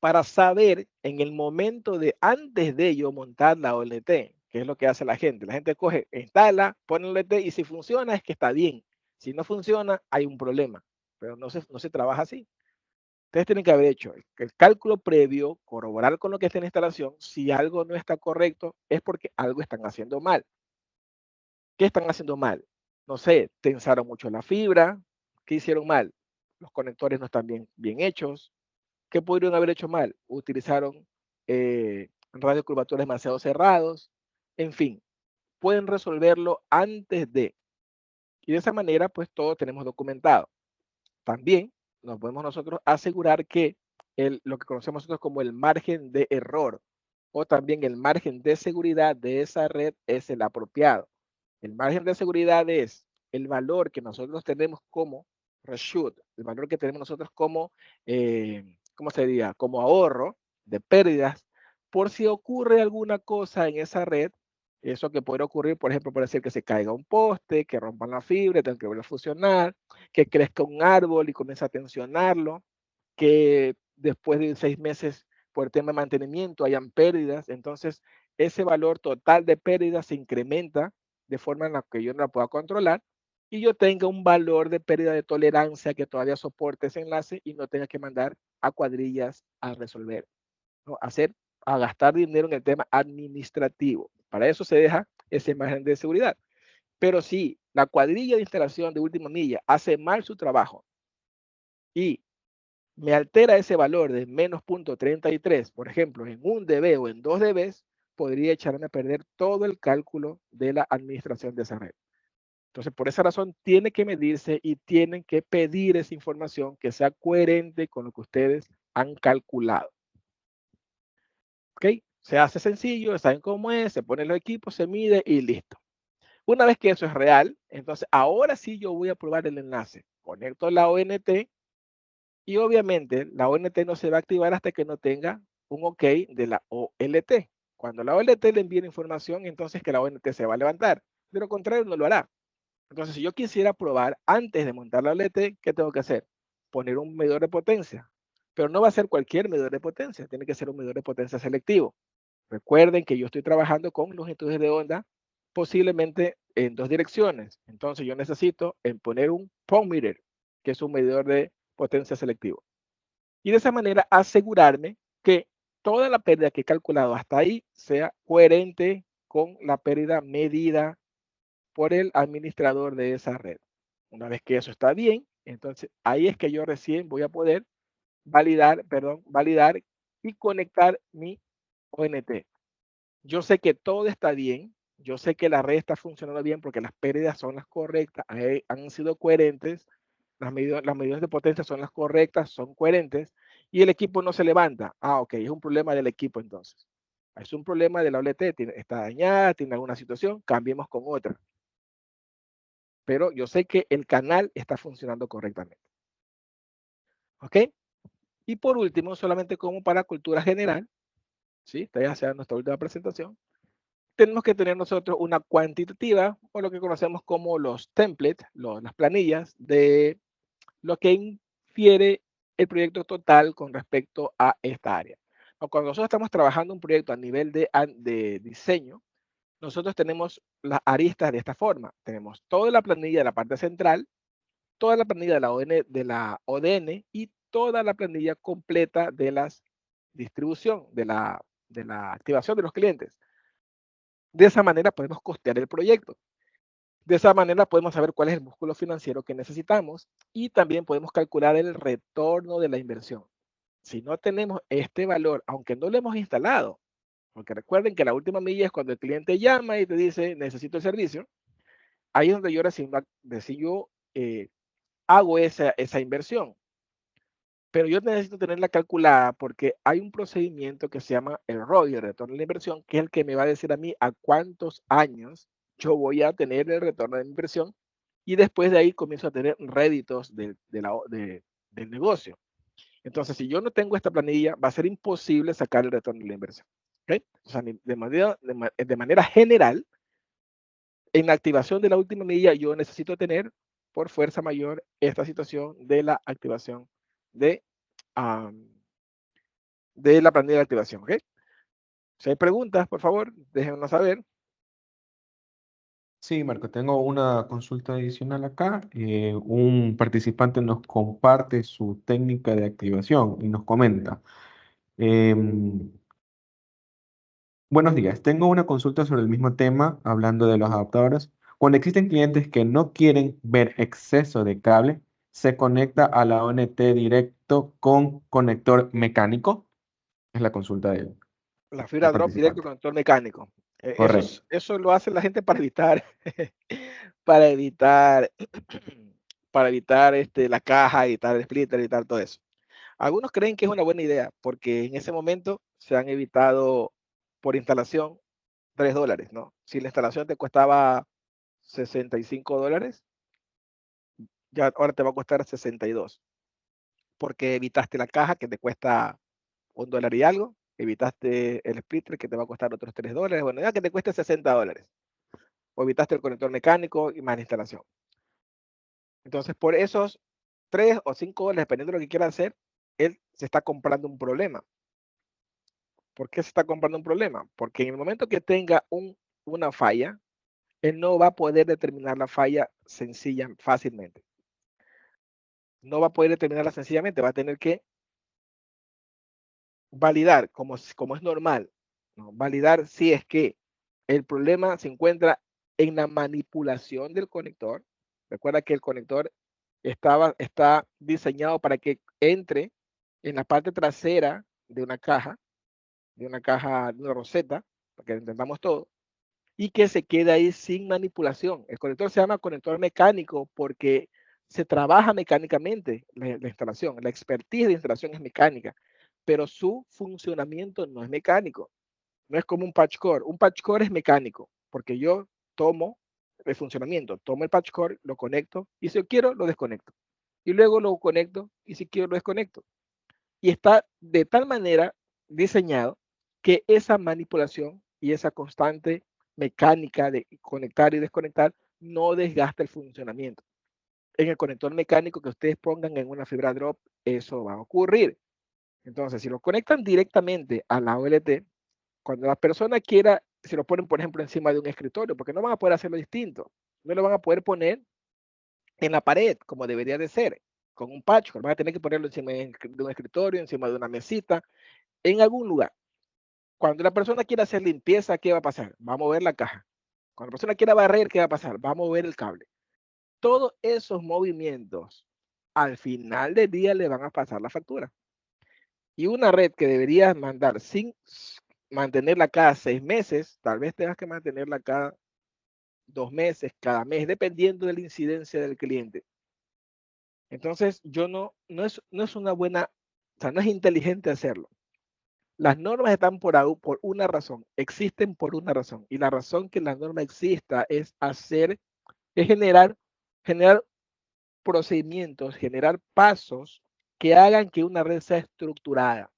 Para saber en el momento de antes de yo montar la OLT, que es lo que hace la gente. La gente coge, instala, pone el OLT y si funciona es que está bien. Si no funciona, hay un problema. Pero no se trabaja así. Ustedes tienen que haber hecho el cálculo previo, corroborar con lo que está en la instalación. Si algo no está correcto, es porque algo están haciendo mal. ¿Qué están haciendo mal? No sé, tensaron mucho la fibra. ¿Qué hicieron mal? Los conectores no están bien hechos. ¿Qué podrían haber hecho mal? Utilizaron radiocurvaturas demasiado cerrados. En fin, pueden resolverlo antes de. Y de esa manera, pues todo tenemos documentado. También nos podemos nosotros asegurar que lo que conocemos nosotros como el margen de error o también el margen de seguridad de esa red es el apropiado. El margen de seguridad es el valor que nosotros tenemos como reshoot, el valor que tenemos nosotros como, ¿cómo se diría? Como ahorro de pérdidas por si ocurre alguna cosa en esa red. Eso que puede ocurrir, por ejemplo, puede ser que se caiga un poste, que rompan la fibra, tengan que volver a fusionar, que crezca un árbol y comience a tensionarlo, que después de 6 meses por tema de mantenimiento hayan pérdidas. Entonces, ese valor total de pérdidas se incrementa de forma en la que yo no la pueda controlar y yo tenga un valor de pérdida de tolerancia que todavía soporte ese enlace y no tenga que mandar a cuadrillas a resolver, ¿no? A gastar dinero en el tema administrativo. Para eso se deja ese margen de seguridad. Pero si la cuadrilla de instalación de última milla hace mal su trabajo y me altera ese valor de menos 0.33, por ejemplo, en 1 dB o en 2 dB, podría echarme a perder todo el cálculo de la administración de esa red. Entonces, por esa razón, tiene que medirse y tienen que pedir esa información que sea coherente con lo que ustedes han calculado. ¿Ok? Se hace sencillo, saben cómo es, se ponen los equipos, se mide y listo. Una vez que eso es real, entonces ahora sí yo voy a probar el enlace. Conecto la ONT y obviamente la ONT no se va a activar hasta que no tenga un OK de la OLT. Cuando la OLT le envíe la información, entonces que la ONT se va a levantar. De lo contrario, no lo hará. Entonces, si yo quisiera probar antes de montar la OLT, ¿qué tengo que hacer? Poner un medidor de potencia. Pero no va a ser cualquier medidor de potencia, tiene que ser un medidor de potencia selectivo. Recuerden que yo estoy trabajando con longitudes de onda posiblemente en dos direcciones. Entonces, yo necesito poner un pulse meter, que es un medidor de potencia selectivo. Y de esa manera asegurarme que toda la pérdida que he calculado hasta ahí sea coherente con la pérdida medida por el administrador de esa red. Una vez que eso está bien, entonces ahí es que yo recién voy a poder validar y conectar mi ONT. Yo sé que todo está bien, yo sé que la red está funcionando bien porque las pérdidas son las correctas, han sido coherentes, las medidas de potencia son las correctas, son coherentes, y el equipo no se levanta. Ah, ok, es un problema del equipo entonces. Es un problema de la OLT, está dañada, tiene alguna situación, cambiemos con otra. Pero yo sé que el canal está funcionando correctamente. ¿Ok? Y por último, solamente como para cultura general, ¿sí? Esta ya sea nuestra última presentación, tenemos que tener nosotros una cuantitativa o lo que conocemos como los templates, las planillas de lo que infiere el proyecto total con respecto a esta área. Cuando nosotros estamos trabajando un proyecto a nivel de diseño, nosotros tenemos las aristas de esta forma. Tenemos toda la planilla de la parte central, toda la planilla de la ODN y toda la planilla completa de la distribución, de la activación de los clientes. De esa manera podemos costear el proyecto. De esa manera podemos saber cuál es el músculo financiero que necesitamos y también podemos calcular el retorno de la inversión. Si no tenemos este valor, aunque no lo hemos instalado, porque recuerden que la última milla es cuando el cliente llama y te dice necesito el servicio, ahí es donde yo hago esa inversión. Pero yo necesito tenerla calculada porque hay un procedimiento que se llama el ROI, el retorno de la inversión, que es el que me va a decir a mí a cuántos años yo voy a tener el retorno de la inversión y después de ahí comienzo a tener réditos del negocio. Entonces, si yo no tengo esta planilla, va a ser imposible sacar el retorno de la inversión. ¿Okay? O sea, de manera general, en la activación de la última milla, yo necesito tener por fuerza mayor esta situación de la activación de, um, de la planilla de activación. ¿Okay? Si hay preguntas, por favor, déjenos saber. Sí, Marco, tengo una consulta adicional acá. Un participante nos comparte su técnica de activación y nos comenta. em, Buenos días, tengo una consulta sobre el mismo tema, hablando de los adaptadores. Cuando existen clientes que no quieren ver exceso de cable, ¿se conecta a la ONT directo con conector mecánico? Es la consulta La del fibra drop directo participante. con conector mecánico. Correcto. Eso lo hace la gente para evitar, para evitar, para evitar la caja, evitar el splitter, evitar todo eso. Algunos creen que es una buena idea porque en ese momento se han evitado por instalación $3, ¿no? Si la instalación te costaba $65, ya ahora te va a costar 62, porque evitaste la caja que te cuesta $1 y algo, evitaste el splitter que te va a costar otros $3, bueno, ya que te cueste $60, o evitaste el conector mecánico y más la instalación. Entonces, por esos $3 o $5, dependiendo de lo que quiera hacer, él se está comprando un problema. ¿Por qué se está comprando un problema? Porque en el momento que tenga una falla, él no va a poder determinar la falla fácilmente. No va a poder determinarla sencillamente, va a tener que validar, como es normal, ¿no? Validar si es que el problema se encuentra en la manipulación del conector. Recuerda que el conector está diseñado para que entre en la parte trasera de una caja, de una roseta, para que entendamos todo, y que se quede ahí sin manipulación. El conector se llama conector mecánico porque se trabaja mecánicamente la instalación. La expertise de instalación es mecánica, pero su funcionamiento no es mecánico. No es como un patch core. Un patch core es mecánico porque yo tomo el funcionamiento, tomo el patch core, lo conecto y si quiero lo desconecto. Y luego lo conecto y si quiero lo desconecto. Y está de tal manera diseñado que esa manipulación y esa constante mecánica de conectar y desconectar no desgasta el funcionamiento. En el conector mecánico que ustedes pongan en una fibra drop, eso va a ocurrir. Entonces, si lo conectan directamente a la OLT, cuando la persona quiera, si lo ponen, por ejemplo, encima de un escritorio, porque no van a poder hacerlo distinto, no lo van a poder poner en la pared, como debería de ser, con un patch, van a tener que ponerlo encima de un escritorio, encima de una mesita, en algún lugar. Cuando la persona quiera hacer limpieza, ¿qué va a pasar? Va a mover la caja. Cuando la persona quiera barrer, ¿qué va a pasar? Va a mover el cable. Todos esos movimientos, al final del día, le van a pasar la factura. Y una red que debería mandar sin mantenerla cada 6 meses, tal vez tengas que mantenerla cada 2 meses, cada mes, dependiendo de la incidencia del cliente. Entonces, no es una buena, o sea, no es inteligente hacerlo. Las normas están por una razón, existen por una razón. Y la razón que la norma exista es generar procedimientos, generar pasos que hagan que una red sea estructurada.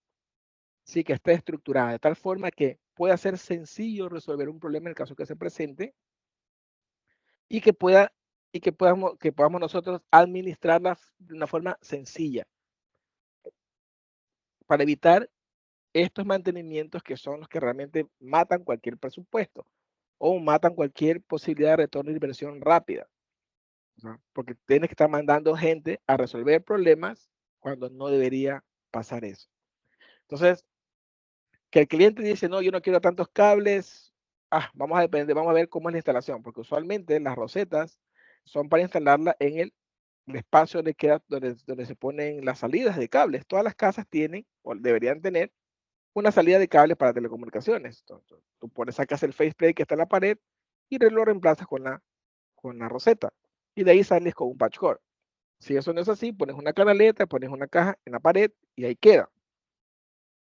Sí, que esté estructurada de tal forma que pueda ser sencillo resolver un problema en el caso que se presente y que podamos nosotros administrarla de una forma sencilla para evitar estos mantenimientos que son los que realmente matan cualquier presupuesto o matan cualquier posibilidad de retorno de inversión rápida, ¿no? Porque tienes que estar mandando gente a resolver problemas cuando no debería pasar eso. Entonces, que el cliente dice, no, yo no quiero tantos cables, vamos a ver cómo es la instalación, porque usualmente las rosetas son para instalarla en el espacio donde se ponen las salidas de cables. Todas las casas tienen o deberían tener una salida de cables para telecomunicaciones. Entonces, tú sacas el faceplate que está en la pared y lo reemplazas con la roseta. Y de ahí sales con un patch cord. Si eso no es así, pones una canaleta, pones una caja en la pared y ahí queda.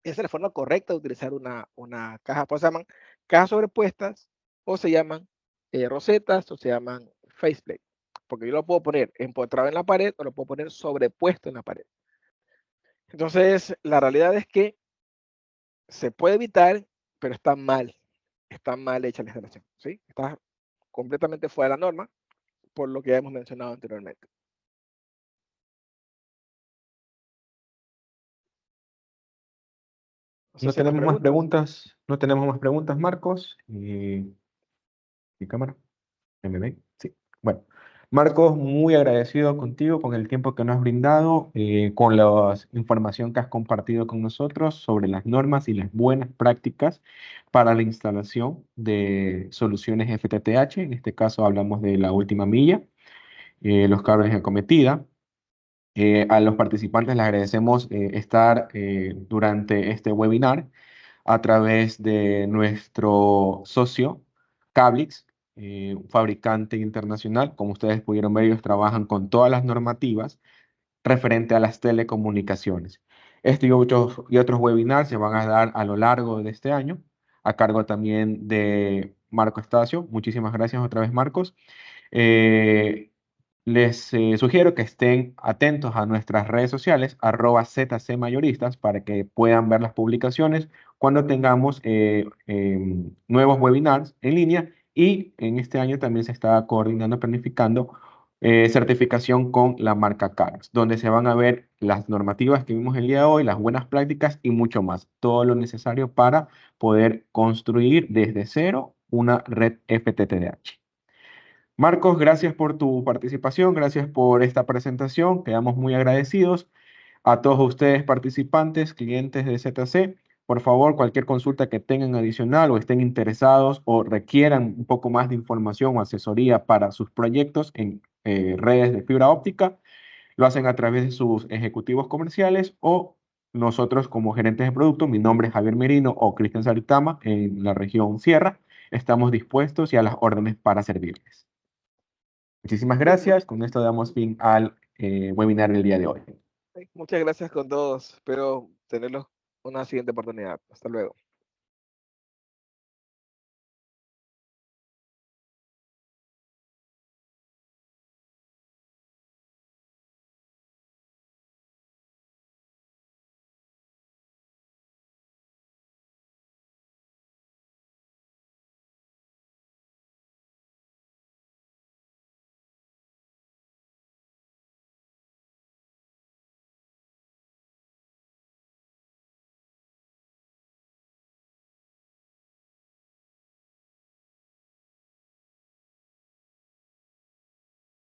Esa es la forma correcta de utilizar una caja, pues se llaman cajas sobrepuestas o se llaman rosetas o se llaman faceplate. Porque yo lo puedo poner empotrado en la pared o lo puedo poner sobrepuesto en la pared. Entonces, la realidad es que se puede evitar, pero está mal hecha la instalación, ¿sí? Está completamente fuera de la norma, por lo que ya hemos mencionado anteriormente. No sé No si hay más tenemos más preguntas. preguntas, no tenemos más preguntas, Marcos. ¿Mi cámara? ¿Me ven? Sí. Bueno, Marcos, muy agradecido contigo con el tiempo que nos has brindado, con la información que has compartido con nosotros sobre las normas y las buenas prácticas para la instalación de soluciones FTTH. En este caso hablamos de la última milla, los cables de acometida. A los participantes les agradecemos estar durante este webinar a través de nuestro socio, Cablix, un fabricante internacional. Como ustedes pudieron ver, ellos trabajan con todas las normativas referente a las telecomunicaciones. Este y otros webinars se van a dar a lo largo de este año, a cargo también de Marco Estacio. Muchísimas gracias otra vez, Marcos. Eh, Les sugiero que estén atentos a nuestras redes sociales, @ZCMayoristas, para que puedan ver las publicaciones cuando tengamos nuevos webinars en línea. Y en este año también se está coordinando, planificando certificación con la marca CAREX, donde se van a ver las normativas que vimos el día de hoy, las buenas prácticas y mucho más. Todo lo necesario para poder construir desde cero una red FTTH. Marcos, gracias por tu participación, gracias por esta presentación, quedamos muy agradecidos. A todos ustedes participantes, clientes de ZC, por favor, cualquier consulta que tengan adicional o estén interesados o requieran un poco más de información o asesoría para sus proyectos en redes de fibra óptica, lo hacen a través de sus ejecutivos comerciales o nosotros como gerentes de producto, mi nombre es Javier Merino o Cristian Saritama en la región Sierra, estamos dispuestos y a las órdenes para servirles. Muchísimas Sí, gracias. Con esto damos fin al webinar del día de hoy. muchas gracias con todos. Espero tenerlos una siguiente oportunidad. Hasta luego.